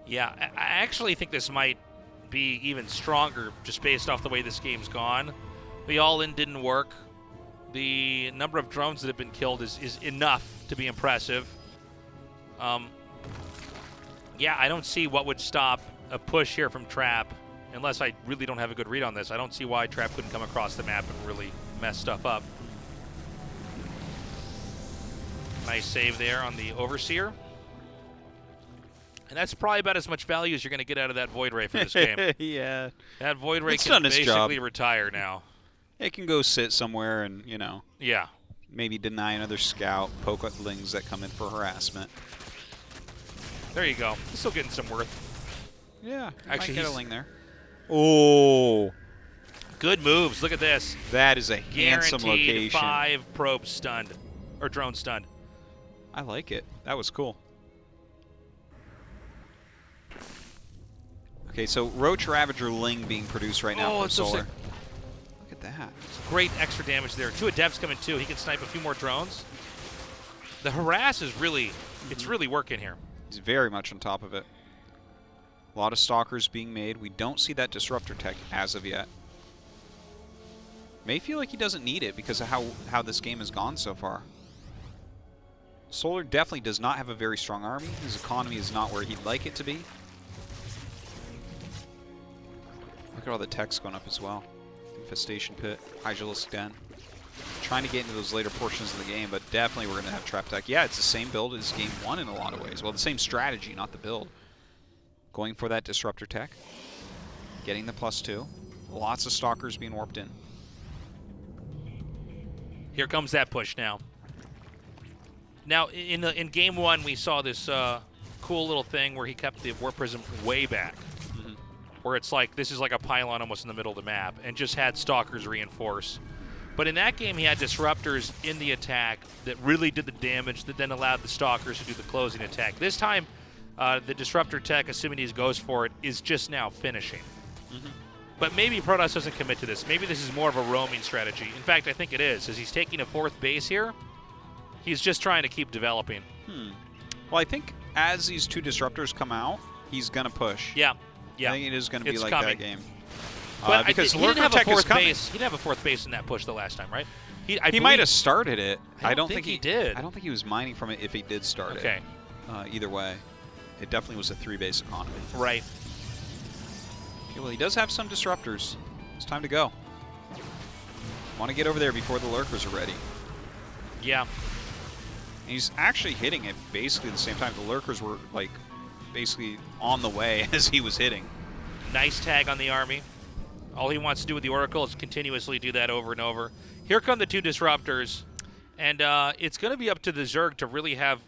Yeah, I actually think this might be even stronger just based off the way this game's gone. The all-in didn't work. The number of drones that have been killed is enough to be impressive. Yeah, I don't see what would stop a push here from Trap. unless I really don't have a good read on this, I don't see why Trap couldn't come across the map and really mess stuff up. Nice save there on the Overseer. And that's probably about as much value as you're going to get out of that Void Ray for this game. Yeah. That Void Ray It's can done its basically job. retire now. It can go sit somewhere and, you know. Yeah. Maybe deny another scout, poke at lings that come in for harassment. There you go. He's still getting some worth. Yeah. Actually, might get he's a ling there. Oh. Good moves. Look at this. That is a handsome Guaranteed location. 5 probes stunned. Or drone stunned. I like it. That was cool. Okay, so Roach Ravager Ling being produced right now from it's so Solar. sick. Look at that. Great extra damage there. 2 adepts coming too. He can snipe a few more drones. The harass is really, it's really working here. He's very much on top of it. A lot of stalkers being made. We don't see that disruptor tech as of yet. May feel like he doesn't need it because of how this game has gone so far. Solar definitely does not have a very strong army. His economy is not where he'd like it to be. Look at all the techs going up as well. Infestation Pit, Hydralisk Den. Trying to get into those later portions of the game, but definitely we're going to have Trap Tech. Yeah, it's the same build as Game 1 in a lot of ways. Well, the same strategy, not the build. Going for that Disruptor Tech. Getting the +2. Lots of Stalkers being warped in. Here comes that push now. Now, in Game 1, we saw this cool little thing where he kept the Warp Prism way back. Where it's like, this is like a pylon almost in the middle of the map, and just had Stalkers reinforce. But in that game, he had Disruptors in the attack that really did the damage that then allowed the Stalkers to do the closing attack. This time, the Disruptor tech, assuming he goes for it, is just now finishing. But maybe Protoss doesn't commit to this. Maybe this is more of a roaming strategy. In fact, I think it is, as he's taking a 4th base here. He's just trying to keep developing. Well, I think as these 2 Disruptors come out, he's going to push. Yeah. Yeah. I think it is going to be like coming. that game. But because he didn't Lurker have a Tech is 4th coming. base. He didn't have a 4th base in that push the last time, right? He might have started it. I don't think he did. I don't think he was mining from it if he did start it. Okay. Either way, it definitely was a 3-base economy. Right. Okay, well, he does have some Disruptors. It's time to go. Want to get over there before the Lurkers are ready. Yeah. And he's actually hitting it basically at the same time. The Lurkers were, like, basically on the way as he was hitting. Nice tag on the army. All he wants to do with the Oracle is continuously do that over and over. Here come the 2 Disruptors, and it's going to be up to the Zerg to really have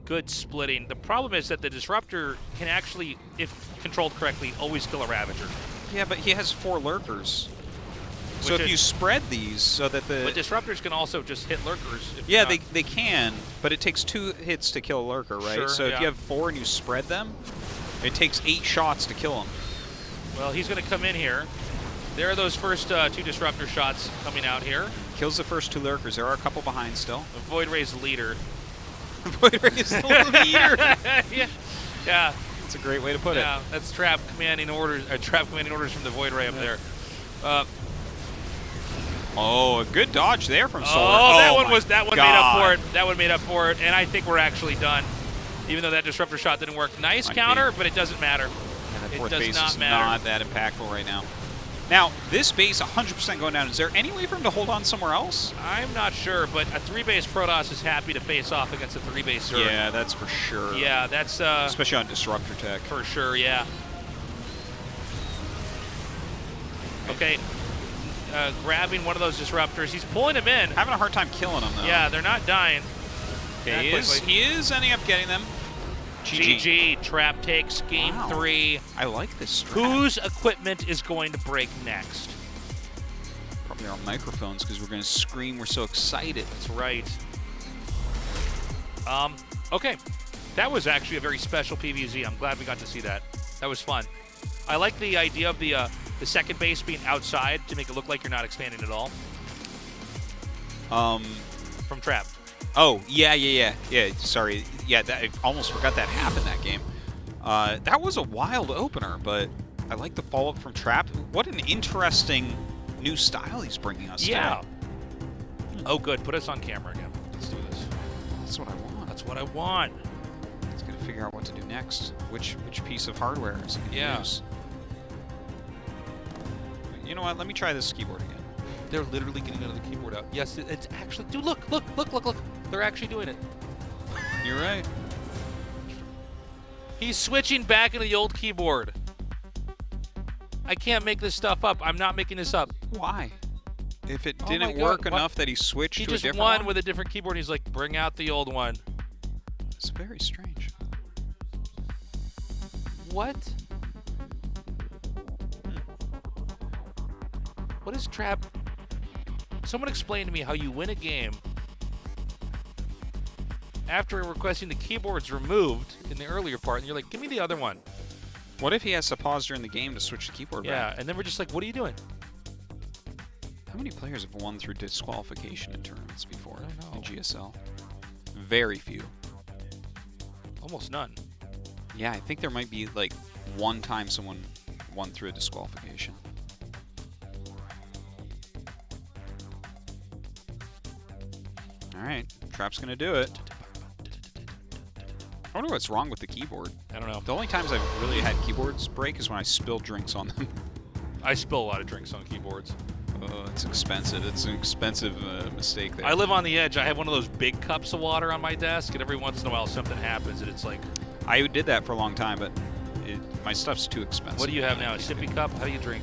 good splitting. The problem is that the Disruptor can actually, if controlled correctly, always kill a Ravager. Yeah, but he has 4 Lurkers. So if you spread these so that the... But Disruptors can also just hit Lurkers. Yeah, they can, but it takes 2 hits to kill a Lurker, right? Sure, so if you have 4 and you spread them, it takes 8 shots to kill them. Well, he's going to come in here. There are those first 2 Disruptor shots coming out here. Kills the first 2 Lurkers. There are a couple behind still. Void Ray's leader. Void Ray is the leader! Yeah. That's a great way to put it. Yeah, that's Trap commanding orders from the Void Ray up there. Oh, a good dodge there from Solar. Oh, that one made up for it. That one made up for it, and I think we're actually done. Even though that Disruptor shot didn't work. Nice counter, but it doesn't matter. Yeah, that It 4th does base not is matter. not that impactful right now. Now, this base 100% going down. Is there any way for him to hold on somewhere else? I'm not sure, but a 3-base Protoss is happy to face off against a 3-base Zerg. Yeah, that's for sure. Yeah, that's... especially on Disruptor Tech. For sure, yeah. Okay. Grabbing one of those Disruptors. He's pulling him in. Having a hard time killing them, though. Yeah, they're not dying. Okay, he is ending up getting them. GG. Trap takes game 3. I like this strat. Whose equipment is going to break next? Probably our microphones, because we're going to scream. We're so excited. That's right. Okay. That was actually a very special PvZ. I'm glad we got to see that. That was fun. I like the idea of the 2nd base being outside to make it look like you're not expanding at all. From Trap. Oh, yeah. Sorry. Yeah, I almost forgot that happened that game. That was a wild opener, but I like the follow-up from Trap. What an interesting new style he's bringing us Yeah. today. Oh, good. Put us on camera again. Let's do this. That's what I want. That's what I want. He's going to figure out what to do next. Which piece of hardware is he going to use? You know what? Let me try this keyboard again. They're literally getting another keyboard out. Yes, it's actually... Dude, look. They're actually doing it. You're right. He's switching back into the old keyboard. I can't make this stuff up. I'm not making this up. Why? If it Oh didn't my God, work what? enough that he switched He to a just different won one? with a different keyboard. He's like, bring out the old one. It's very strange. What? What is trap? Someone explain to me how you win a game after requesting the keyboards removed in the earlier part, and you're like, give me the other one. What if he has to pause during the game to switch the keyboard back? Yeah, and then we're just like, what are you doing? How many players have won through disqualification in tournaments before I don't know. in GSL? Very few. Almost none. Yeah, I think there might be like one time someone won through a disqualification. All right, Trap's gonna do it. I wonder what's wrong with the keyboard. I don't know. The only times I've really had keyboards break is when I spill drinks on them. I spill a lot of drinks on keyboards. Oh, it's expensive. It's an expensive mistake there. I live on the edge. I have one of those big cups of water on my desk, and every once in a while something happens, and it's like... I did that for a long time, but my stuff's too expensive. What do you have now, a sippy cup? How do you drink?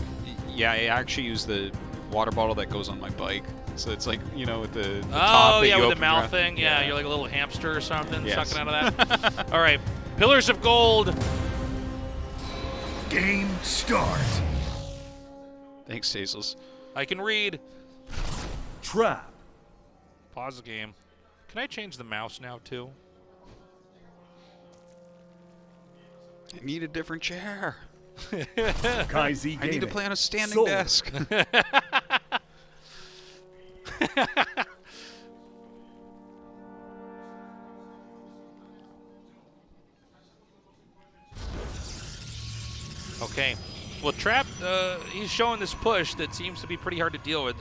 Yeah, I actually use the water bottle that goes on my bike. So it's like, you know, with the top Oh, that yeah, you with the open mouth your- thing. Yeah, you're like a little hamster or something, Yes. sucking out of that. All right, Pillars of Gold. Game start. Thanks, Tasteless. I can read. Trap. Pause the game. Can I change the mouse now, too? I need a different chair. Kai Z I Gaming. need to play on a standing Solar. desk. Okay. Well, Trap, he's showing this push that seems to be pretty hard to deal with.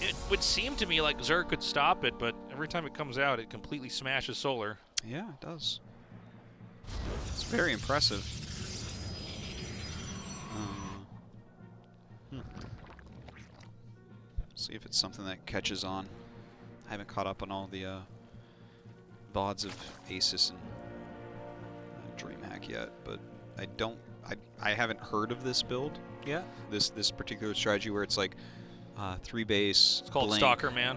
It would seem to me like Zerg could stop it, but every time it comes out, it completely smashes Solar. Yeah, it does. It's very impressive. See if it's something that catches on. I haven't caught up on all the VODs of Asus and DreamHack yet, but I haven't heard of this build yet. This particular strategy where it's like 3 base. It's called blink, Stalker Man.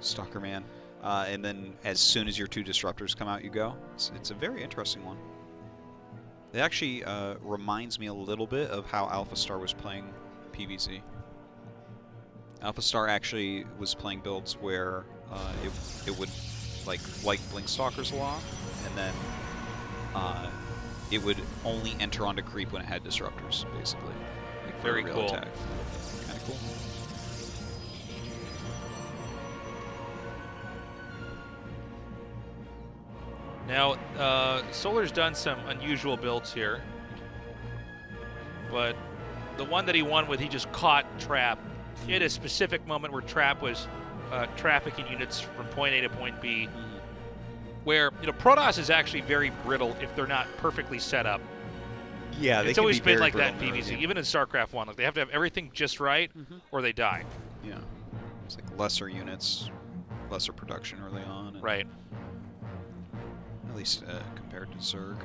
Stalker Man. And then as soon as your 2 disruptors come out, you go. It's a very interesting one. It actually reminds me a little bit of how Alpha Star was playing PvZ. Alpha Star actually was playing builds where it would like Blink Stalkers a lot, and then it would only enter onto creep when it had disruptors, basically. Like for a Very real cool. attack. Kind of cool. Now, Solar's done some unusual builds here, but the one that he won with, he just caught Trap. He had a specific moment where Trap was trafficking units from point A to point B, where, you know, Protoss is actually very brittle if they're not perfectly set up. Yeah, It's always been like that in PvZ, even in StarCraft 1. Like, they have to have everything just right, or they die. Yeah. It's like lesser units, lesser production early on. Right. At least compared to Zerg.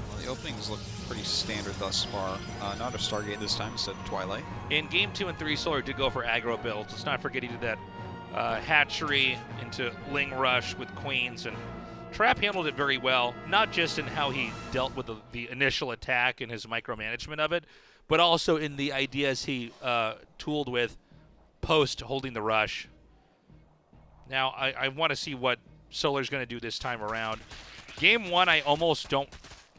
Well, the openings look pretty standard thus far. Not a Stargate this time, instead of Twilight. In Game 2 and 3, Solar did go for aggro builds. Let's not forget he did that hatchery into Ling Rush with Queens, and Trap handled it very well, not just in how he dealt with the initial attack and his micromanagement of it, but also in the ideas he tooled with post holding the rush. Now, I want to see what Solar's going to do this time around. Game 1, I almost don't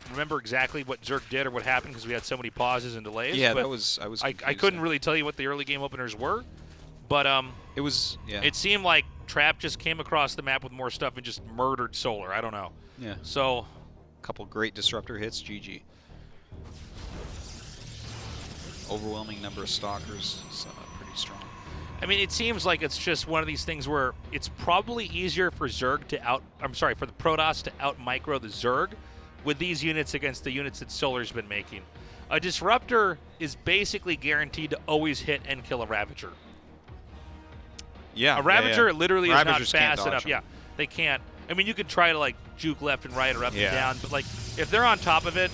remember exactly what Zerg did or what happened because we had so many pauses and delays. Yeah, but I I couldn't really tell you what the early game openers were, but it was, yeah. It seemed like Trap just came across the map with more stuff and just murdered Solar. I don't know. Yeah. So, a couple great disruptor hits, GG. Overwhelming number of stalkers, so pretty strong. I mean, it seems like it's just one of these things where it's probably easier for Zerg to for the Protoss to out micro the Zerg with these units against the units that Solar's been making. A Disruptor is basically guaranteed to always hit and kill a Ravager. Yeah. A Ravager literally is not Ravagers can't fast dodge enough. them. Yeah, they can't. I mean, you could try to like juke left and right or up Yeah. and down, but like if they're on top of it,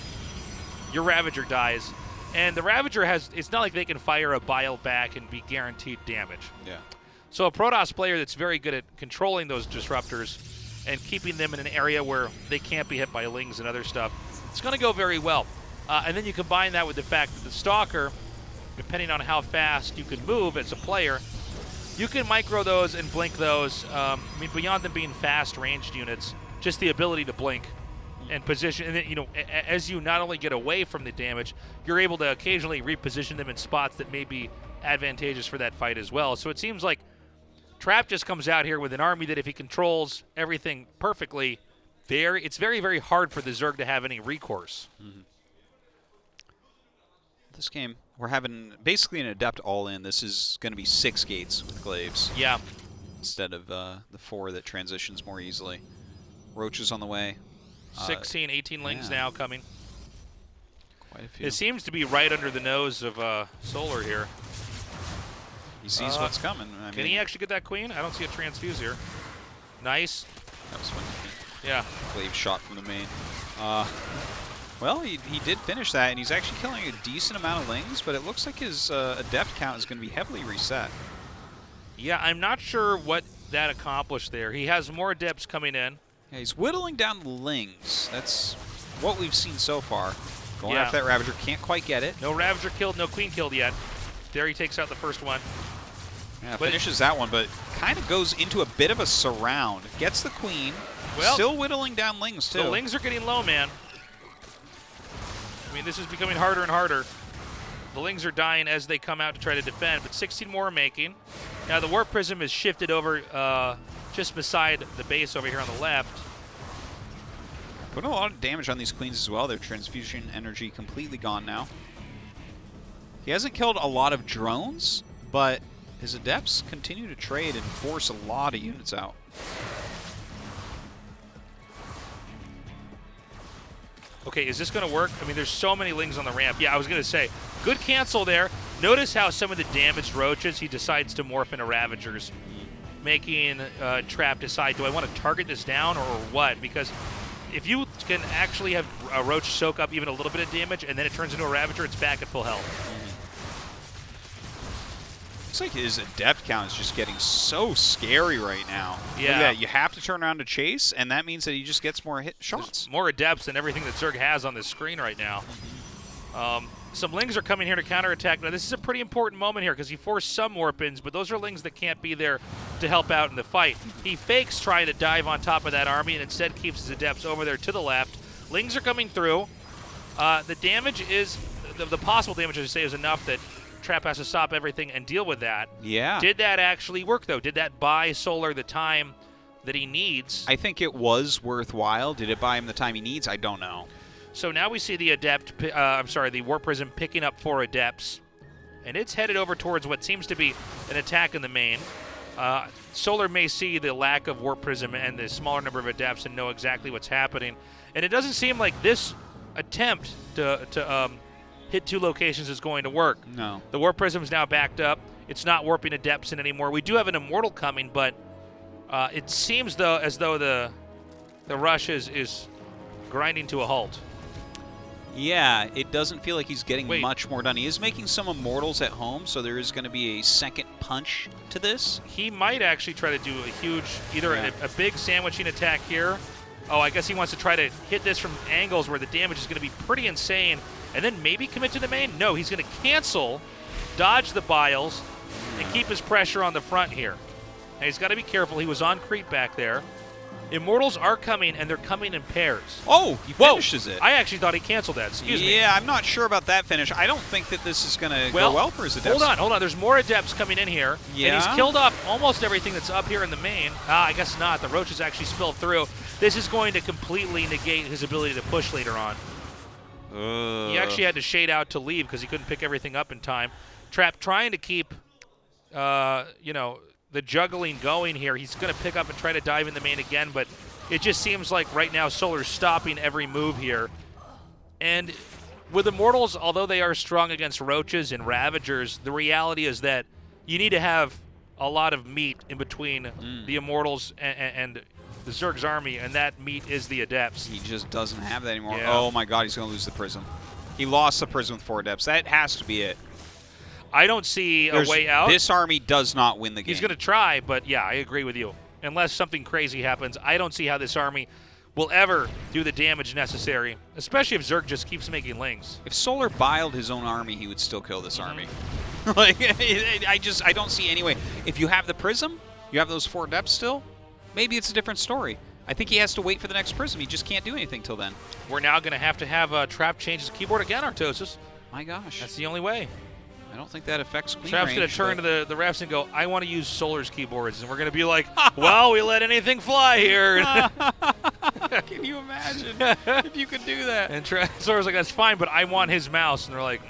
your Ravager dies. And the Ravager it's not like they can fire a Bile back and be guaranteed damage. Yeah. So a Protoss player that's very good at controlling those Disruptors and keeping them in an area where they can't be hit by Lings and other stuff, it's going to go very well. And then you combine that with the fact that the Stalker, depending on how fast you can move as a player, you can micro those and blink those. I mean, beyond them being fast ranged units, just the ability to blink and position. And then, you know, as you not only get away from the damage, you're able to occasionally reposition them in spots that may be advantageous for that fight as well. So it seems like Trap just comes out here with an army that if he controls everything perfectly, it's very, very hard for the Zerg to have any recourse. Mm-hmm. This game, we're having basically an Adept all-in. This is going to be 6 gates with Glaives. Yeah. Instead of the 4 that transitions more easily. Roach is on the way. 16, 18 Lings now coming. Quite a few. It seems to be right under the nose of Solar here. He sees what's coming. Can he actually get that queen? I don't see a transfuse here. Nice. That was fun. Yeah. Glaive shot from the main. Well, he did finish that, and he's actually killing a decent amount of Lings, but it looks like his Adept count is going to be heavily reset. Yeah, I'm not sure what that accomplished there. He has more Adepts coming in. Yeah, he's whittling down the Lings. That's what we've seen so far. Going after that Ravager, can't quite get it. No Ravager killed, no Queen killed yet. There he takes out the first one. Yeah, finishes that one, but kind of goes into a bit of a surround. Gets the Queen, well, still whittling down Lings, too. The Lings are getting low, man. I mean, this is becoming harder and harder. The Lings are dying as they come out to try to defend, but 16 more are making. Now, the Warp Prism is shifted over just beside the base over here on the left. Putting a lot of damage on these Queens as well. Their transfusion energy completely gone now. He hasn't killed a lot of drones, but his Adepts continue to trade and force a lot of units out. Okay, is this going to work? I mean, there's so many Lings on the ramp. Yeah, I was going to say, good cancel there. Notice how some of the damaged Roaches, he decides to morph into Ravagers, making Trap decide, do I want to target this down or what? Because if you can actually have a Roach soak up even a little bit of damage and then it turns into a Ravager, it's back at full health. Looks like his Adept count is just getting so scary right now. Yeah. You have to turn around to chase, and that means that he just gets more hit shots. There's more Adepts than everything that Zerg has on this screen right now. Some Lings are coming here to counterattack. Now, this is a pretty important moment here because he forced some Warp-ins, but those are Lings that can't be there to help out in the fight. He fakes trying to dive on top of that army and instead keeps his Adepts over there to the left. Lings are coming through. The damage is, the possible damage, I should say, is enough that Trap has to stop everything and deal with that. Yeah. Did that actually work, though? Did that buy Solar the time that he needs? I think it was worthwhile. Did it buy him the time he needs? I don't know. So now we see the the Warp Prism picking up 4 Adepts, and it's headed over towards what seems to be an attack in the main. Solar may see the lack of Warp Prism and the smaller number of Adepts and know exactly what's happening. And it doesn't seem like this attempt to hit 2 locations is going to work. No. The Warp Prism's now backed up. It's not warping Adepts in anymore. We do have an Immortal coming, but it seems as though the rush is grinding to a halt. Yeah, it doesn't feel like he's getting much more done. He is making some Immortals at home, so there is going to be a second punch to this. He might actually try to do a huge, either a big sandwiching attack here. Oh, I guess he wants to try to hit this from angles where the damage is going to be pretty insane, and then maybe commit to the main? No, he's going to cancel, dodge the Biles, and keep his pressure on the front here. Now, he's got to be careful. He was on creep back there. Immortals are coming, and they're coming in pairs. Oh, he finishes it. I actually thought he canceled that. Excuse me. Yeah, I'm not sure about that finish. I don't think that this is going to go well for his Adepts. Hold on. There's more Adepts coming in here. Yeah. And he's killed off almost everything that's up here in the main. I guess not. The Roaches actually spilled through. This is going to completely negate his ability to push later on. He actually had to shade out to leave because he couldn't pick everything up in time. Trap trying to keep, the juggling going here. He's going to pick up and try to dive in the main again, but It just seems like right now Solar's stopping every move here. And with Immortals, although they are strong against Roaches and Ravagers, the reality is that you need to have a lot of meat in between the Immortals and the Zerg's army, and that meat is the Adepts. He just doesn't have that anymore. Yeah. Oh my god, he's going to lose the Prism. He lost the Prism with 4 Adepts. That has to be it. I don't see a way out. This army does not win the game. He's going to try, but yeah, I agree with you. Unless something crazy happens, I don't see how this army will ever do the damage necessary, especially if Zerg just keeps making lings. If Solar biled his own army, he would still kill this army. Like, I don't see any way. If you have the Prism, you have those 4 Adepts still, maybe it's a different story. I think he has to wait for the next Prism. He just can't do anything till then. We're now going to have Trap change his keyboard again, Artosis. My gosh. That's the only way. I don't think that affects Queen Trap's going to turn to the refs and go, I want to use Solar's keyboards. And we're going to be like, well, we let anything fly here. Can you imagine if you could do that? And Solar's like, that's fine, but I want his mouse. And they're like,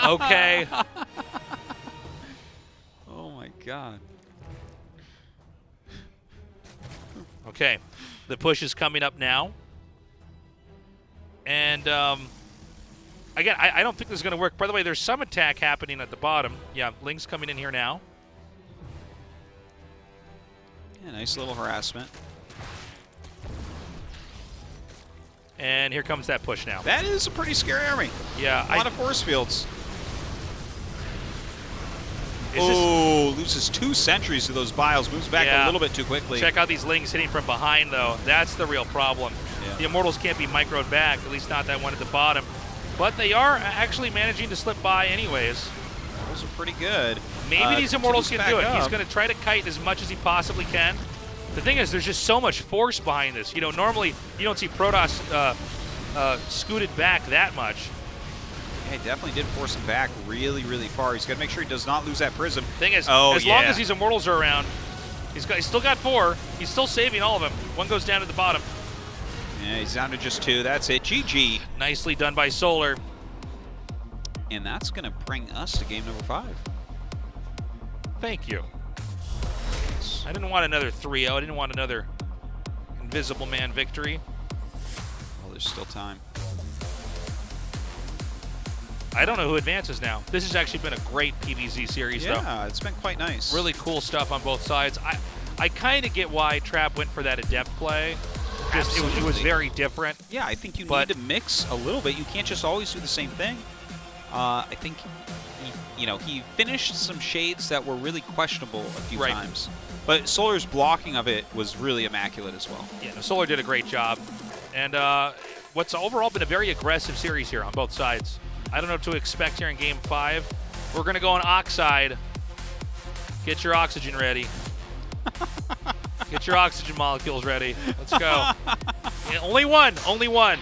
okay. Oh, my God. Okay. The push is coming up now. And, again, I don't think this is going to work. By the way, there's some attack happening at the bottom. Yeah, Ling's coming in here now. Yeah, nice little harassment. And here comes that push now. That is a pretty scary army. Yeah. A lot of force fields. Oh, loses 2 sentries to those Biles. Moves back a little bit too quickly. Check out these Lings hitting from behind, though. That's the real problem. Yeah. The Immortals can't be microed back, at least not that one at the bottom. But they are actually managing to slip by anyways. Those are pretty good. Maybe these Immortals can do it. Up. He's going to try to kite as much as he possibly can. The thing is, there's just so much force behind this. You know, normally you don't see Protoss scooted back that much. Yeah, he definitely did force him back really, really far. He's got to make sure he does not lose that Prism. Thing is, as long as these Immortals are around, he's still got 4. He's still saving all of them. One goes down to the bottom. Yeah, he's down to just 2. That's it. GG. Nicely done by Solar. And that's going to bring us to game number 5. Thank you. I didn't want another 3-0. I didn't want another Invisible Man victory. Well, there's still time. I don't know who advances now. This has actually been a great PvZ series, though. Yeah, it's been quite nice. Really cool stuff on both sides. I kind of get why Trap went for that Adept play. Just it was very different. Yeah, I think you need to mix a little bit. You can't just always do the same thing. I think he finished some shades that were really questionable a few times. But Solar's blocking of it was really immaculate as well. Yeah, no, Solar did a great job. And what's overall been a very aggressive series here on both sides. I don't know what to expect here in Game 5. We're going to go on Oxide. Get your oxygen ready. Get your oxygen molecules ready. Let's go. Yeah, only one. Only one.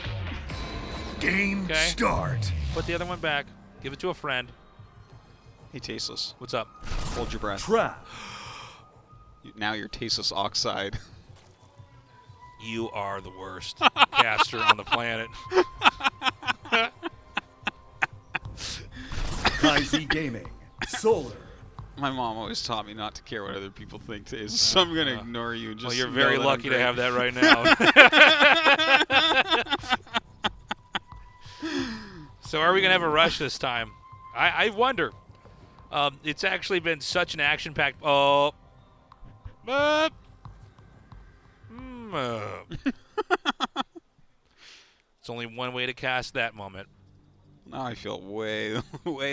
Game start. Put the other one back. Give it to a friend. Hey, Tasteless. What's up? Hold your breath. Trap. Now you're Tasteless Oxide. You are the worst caster on the planet. KaiZ Gaming. Solar. My mom always taught me not to care what other people think, so I'm going to ignore you. Just well, you're very lucky to have that right now. So are we going to have a rush this time? I wonder. It's actually been such an action-packed... It's only one way to cast that moment. Now I feel way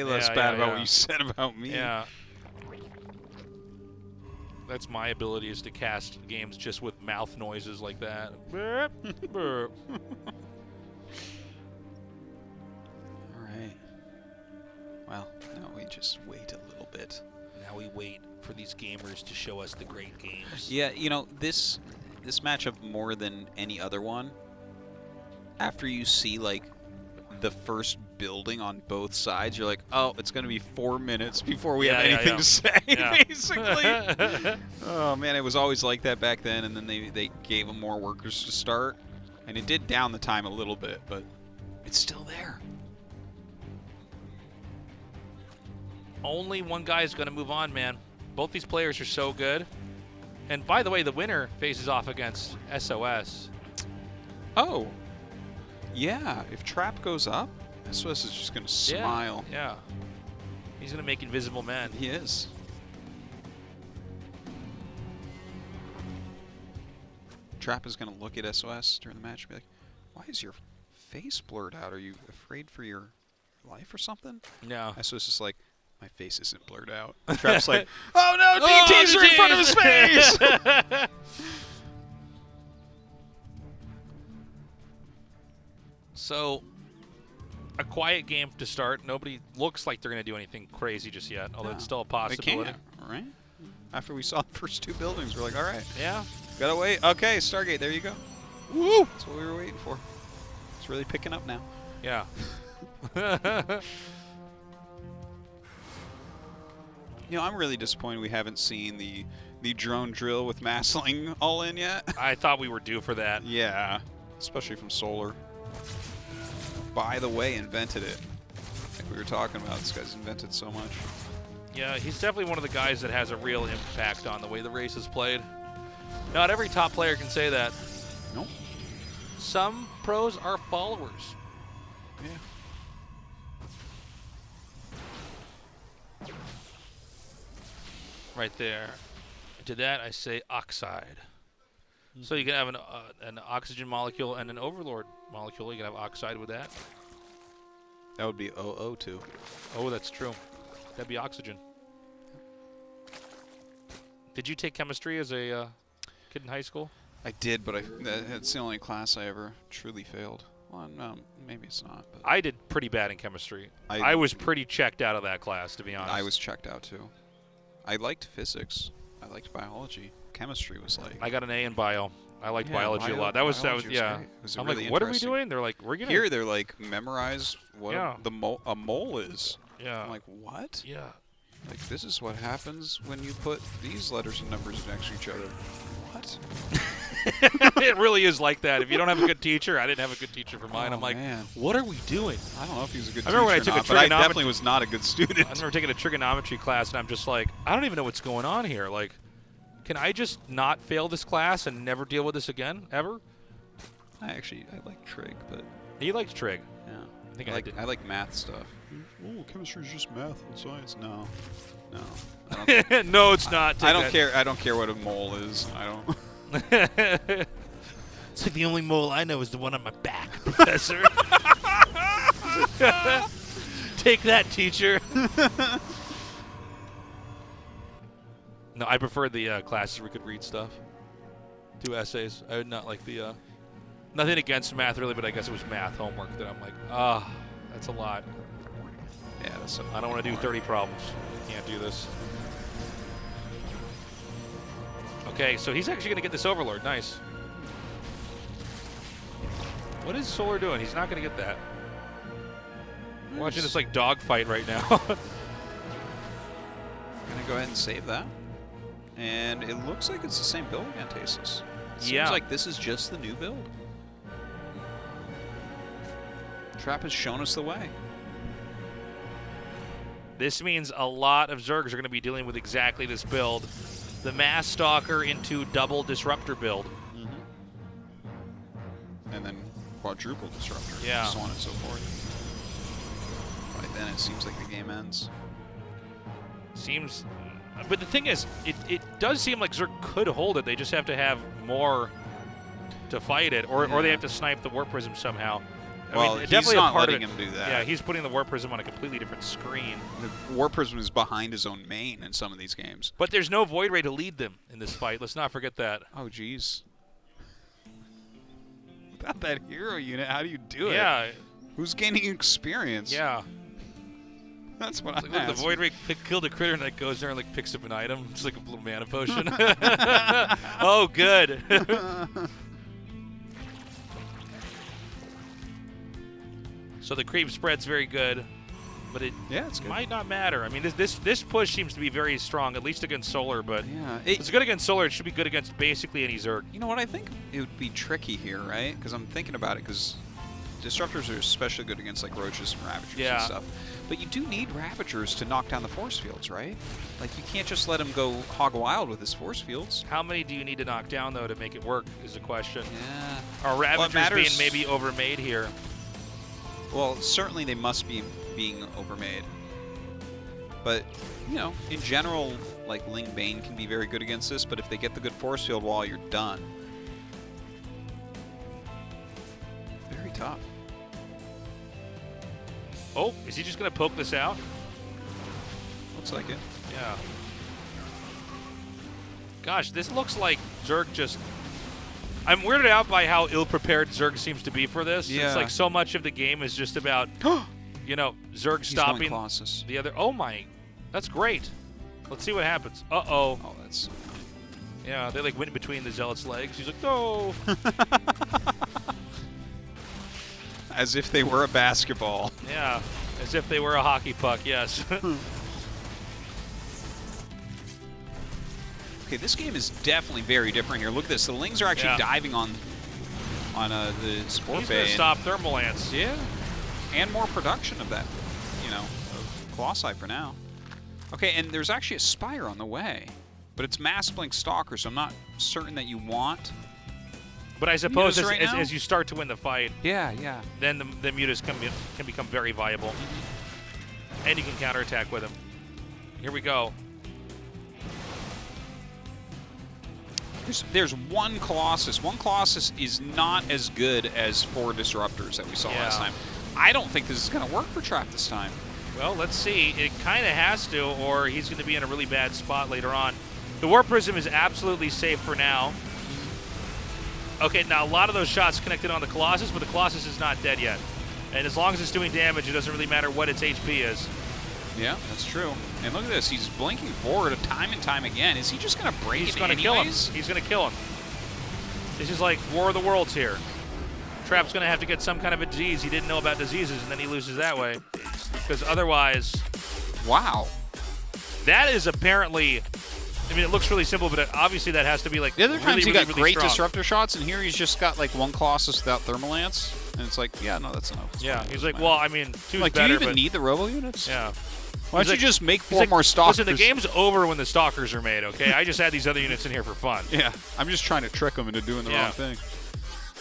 less bad about what you said about me. Yeah. That's my ability, is to cast games just with mouth noises like that. Burp, burp. All right. Well, now we just wait a little bit. Now we wait for these gamers to show us the great games. Yeah, you know, this matchup more than any other one, after you see, like, the first building on both sides, you're like, oh, it's going to be 4 minutes before we have anything to say, basically. Oh, man, it was always like that back then, and then they gave them more workers to start, and it did down the time a little bit, but it's still there. Only one guy is going to move on, man. Both these players are so good. And by the way, the winner faces off against SOS. Oh. Yeah, if Trap goes up, SOS is just going to smile. Yeah. He's going to make invisible men. He is. Trap is going to look at SOS during the match and be like, why is your face blurred out? Are you afraid for your life or something? No. SOS is like, my face isn't blurred out. Trap's like, oh no, DTs are in front of his face! So, a quiet game to start. Nobody looks like they're going to do anything crazy just yet, although it's still a possibility. They can't, right? After we saw the first 2 buildings, we're like, all right. Yeah. Gotta wait. Okay, Stargate, there you go. Woo! That's what we were waiting for. It's really picking up now. Yeah. You know, I'm really disappointed we haven't seen the drone drill with Massling all in yet. I thought we were due for that. Yeah, especially from Solar. By the way, invented it. Like we were talking about, this guy's invented so much. Yeah, he's definitely one of the guys that has a real impact on the way the race is played. Not every top player can say that. Nope. Some pros are followers. Yeah. Right there. To that I say oxide. So you can have an oxygen molecule and an overlord molecule. You can have oxide with that. That would be OO2. Oh, that's true. That'd be oxygen. Did you take chemistry as a kid in high school? I did, but that's the only class I ever truly failed. Well, no, maybe it's not. But I did pretty bad in chemistry. I was pretty checked out of that class, to be honest. I was checked out, too. I liked physics. I liked biology. Chemistry was like... I got an A in bio. I liked biology a lot. That was yeah. I'm really like, what are we doing? They're like, we're gonna... Here, they're like, memorize what a mole is. Yeah. I'm like, what? Yeah. Like, this is what happens when you put these letters and numbers next to each other. What? It really is like that. If you don't have a good teacher, I didn't have a good teacher for mine. I'm like, man. What are we doing? I don't know if he was a good teacher. I remember when I took a but I definitely was not a good student. I remember taking a trigonometry class, and I'm just like, I don't even know what's going on here. Like, can I just not fail this class and never deal with this again, ever? I like trig, but... He likes trig. Yeah. I think I like math stuff. Oh, chemistry is just math and science. No. No. I don't no, it's not. I don't care. I don't care what a mole is. I don't... It's like the only mole I know is the one on my back, Professor. Take that, teacher. No, I prefer the classes where we could read stuff, do essays. I would not like the nothing against math really, but I guess it was math homework that I'm like, that's a lot. Yeah, that's. I don't want to do 30 problems. Can't do this. Okay, so he's actually going to get this Overlord. Nice. What is Solar doing? He's not going to get that. I'm watching this like dogfight right now. I'm going to go ahead and save that. And it looks like it's the same build again, Tasis. It seems like this is just the new build. Trap has shown us the way. This means a lot of Zergs are going to be dealing with exactly this build. The Mass Stalker into double Disruptor build. Mm-hmm. And then quadruple Disruptor. Yeah. So on and so forth. By then it seems like the game ends. Seems... But the thing is, it does seem like Zerg could hold it. They just have to have more to fight it. Or they have to snipe the Warp Prism somehow. Well, he's definitely not letting him do that. Yeah, he's putting the Warp Prism on a completely different screen. The Warp Prism is behind his own main in some of these games. But there's no Void Ray to lead them in this fight. Let's not forget that. Oh, jeez. Without that hero unit, how do you do it? Yeah. Who's gaining experience? Yeah. That's what I'm like, the Void Ray killed a critter and it goes there and like picks up an item. It's like a little mana potion. Oh, good. So the creep spread's very good, but it might not matter. I mean, this push seems to be very strong, at least against Solar, but if it's good against Solar, it should be good against basically any Zerg. You know what? I think it would be tricky here, right? Because I'm thinking about it, because Disruptors are especially good against like Roaches and Ravagers and stuff. But you do need Ravagers to knock down the force fields, right? Like, you can't just let him go hog wild with his force fields. How many do you need to knock down, though, to make it work is the question. Yeah. Are Ravagers being maybe overmade here? Well, certainly they must be being overmade. But, you know, in general, like, Ling Bane can be very good against this, but if they get the good force field wall, you're done. Very tough. Oh, is he just going to poke this out? Looks like it. Yeah. Gosh, this looks like Zerg just... I'm weirded out by how ill-prepared Zerg seems to be for this. Yeah. It's like so much of the game is just about, you know, Zerg stopping the other... Oh, my... That's great. Let's see what happens. Uh-oh. Oh, that's... Yeah, they, like, went between the Zealot's legs. He's like, no! As if they were a basketball. Yeah, as if they were a hockey puck, yes. Okay, this game is definitely very different here. Look at this. The Lings are actually diving on the Spore He's Bay. going to stop Thermal Lance. Yeah. And more production of that, you know, of Colossi for now. Okay, and there's actually a Spire on the way. But it's Mass Blink Stalker, so I'm not certain that you want... But I suppose Mutas as you start to win the fight, yeah, then the Mutas can become very viable. And you can counterattack with them. Here we go. There's one Colossus. One Colossus is not as good as 4 Disruptors that we saw last time. I don't think this is going to work for Trap this time. Well, let's see. It kind of has to, or he's going to be in a really bad spot later on. The Warp Prism is absolutely safe for now. Okay, now a lot of those shots connected on the Colossus, but the Colossus is not dead yet. And as long as it's doing damage, it doesn't really matter what its HP is. Yeah, that's true. And look at this. He's blinking forward time and time again. Is he just going to break it anyways? Kill him. He's going to kill him. This is like War of the Worlds here. Trap's going to have to get some kind of a disease. He didn't know about diseases, and then he loses that way. Because otherwise... Wow. That is apparently... I mean, it looks really simple, but obviously that has to be like the other times he got great strong. Disruptor shots, and here he's just got like one Colossus without Thermal Lance, and it's like, yeah, no, that's enough. Yeah, he's like, well, I mean, two's like, better, do you even need the Robo units? Yeah. Why don't you just make 4 more Stalkers? Listen, the game's over when the Stalkers are made, okay? I just had these other units in here for fun. Yeah, I'm just trying to trick them into doing the wrong thing.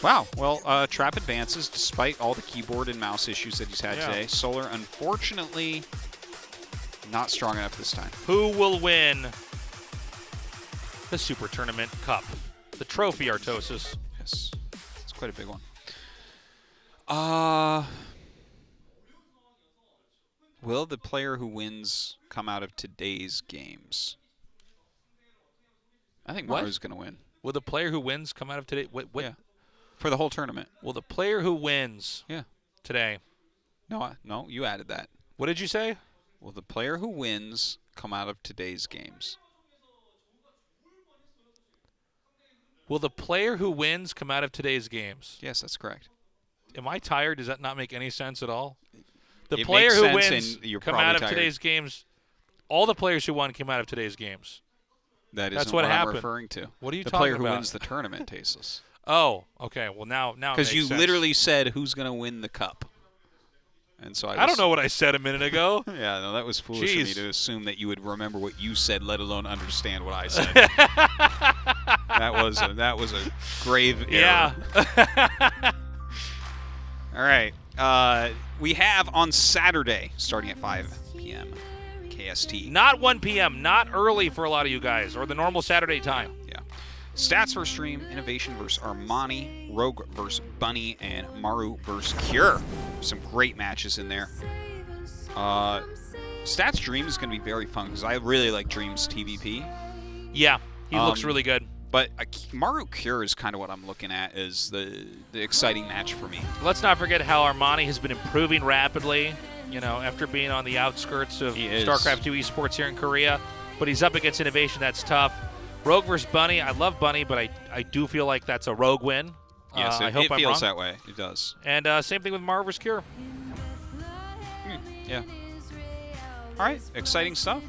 Wow, well, Trap advances despite all the keyboard and mouse issues that he's had today. Solar, unfortunately, not strong enough this time. Who will win the Super Tournament Cup? The trophy, Artosis. Yes, it's quite a big one. Will the player who wins come out of today's games? I think Maru's going to win. Will the player who wins come out of today? What? Yeah. For the whole tournament. Will the player who wins today? No, you added that. What did you say? Will the player who wins come out of today's games? Will the player who wins come out of today's games? Yes, that's correct. Am I tired? Does that not make any sense at all? The it player who wins come out of today's games. All the players who won came out of today's games. That's what I'm happened. referring to. What are you the talking player about? who wins the tournament, Tasteless. Oh, okay. Well, now because you literally said who's going to win the cup, and so I don't know what I said a minute ago. Yeah, no, that was foolish of me to assume that you would remember what you said, let alone understand what I said. that was a grave error. Yeah. All right. We have on Saturday, starting at 5 p.m. KST. Not 1 p.m. Not early for a lot of you guys, or the normal Saturday time. Yeah. Stats first stream, Innovation versus Armani, Rogue versus Bunny, and Maru versus Cure. Some great matches in there. Stats Dream is going to be very fun because I really like Dream's TVP. Yeah, he looks really good. But Maru Cure is kind of what I'm looking at as the exciting match for me. Let's not forget how Armani has been improving rapidly, you know, after being on the outskirts of StarCraft 2 esports here in Korea. But he's up against Innovation. That's tough. Rogue versus Bunny. I love Bunny, but I do feel like that's a Rogue win. Yes, I hope it I'm feels wrong. that way. It does. And same thing with Maru versus Cure. Yeah. All right, exciting stuff.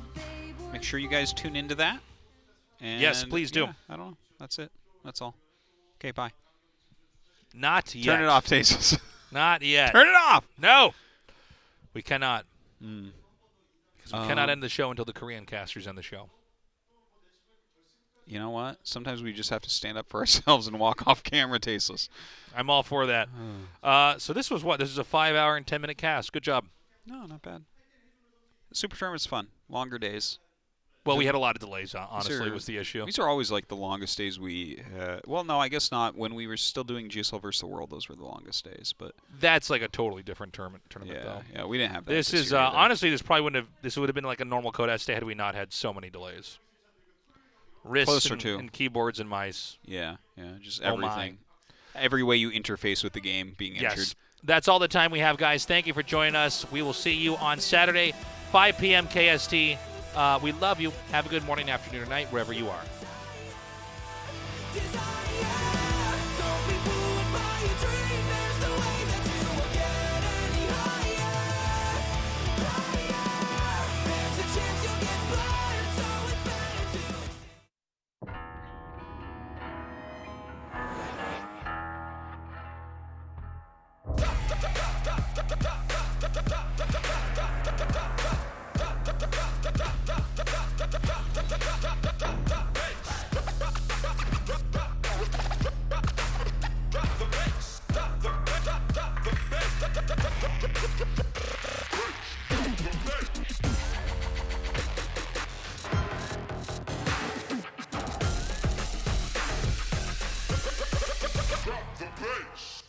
Make sure you guys tune into that. And yes, please do. I don't know. That's it. That's all. Okay, bye. Not yet. Turn it off, Tasos. Not yet. Turn it off. No. We cannot. Mm. Because we cannot end the show until the Korean casters end the show. You know what? Sometimes we just have to stand up for ourselves and walk off camera tasteless. I'm all for that. So this was what? This is a 5-hour and 10-minute cast. Good job. No, not bad. The Super Tournament's fun. Longer days. Well, we had a lot of delays, honestly, was the issue. These are always like the longest days we well, no, I guess not. When we were still doing GSL versus the World, those were the longest days. But that's like a totally different tournament though. Yeah, we didn't have that. This is honestly, this probably wouldn't have. This would have been like a normal Codest day had we not had so many delays. Wrists and keyboards and mice. Yeah, just everything. Every way you interface with the game being injured. Yes. That's all the time we have, guys. Thank you for joining us. We will see you on Saturday, 5 p.m. KST. We love you. Have a good morning, afternoon, or night, wherever you are. Drop the bass.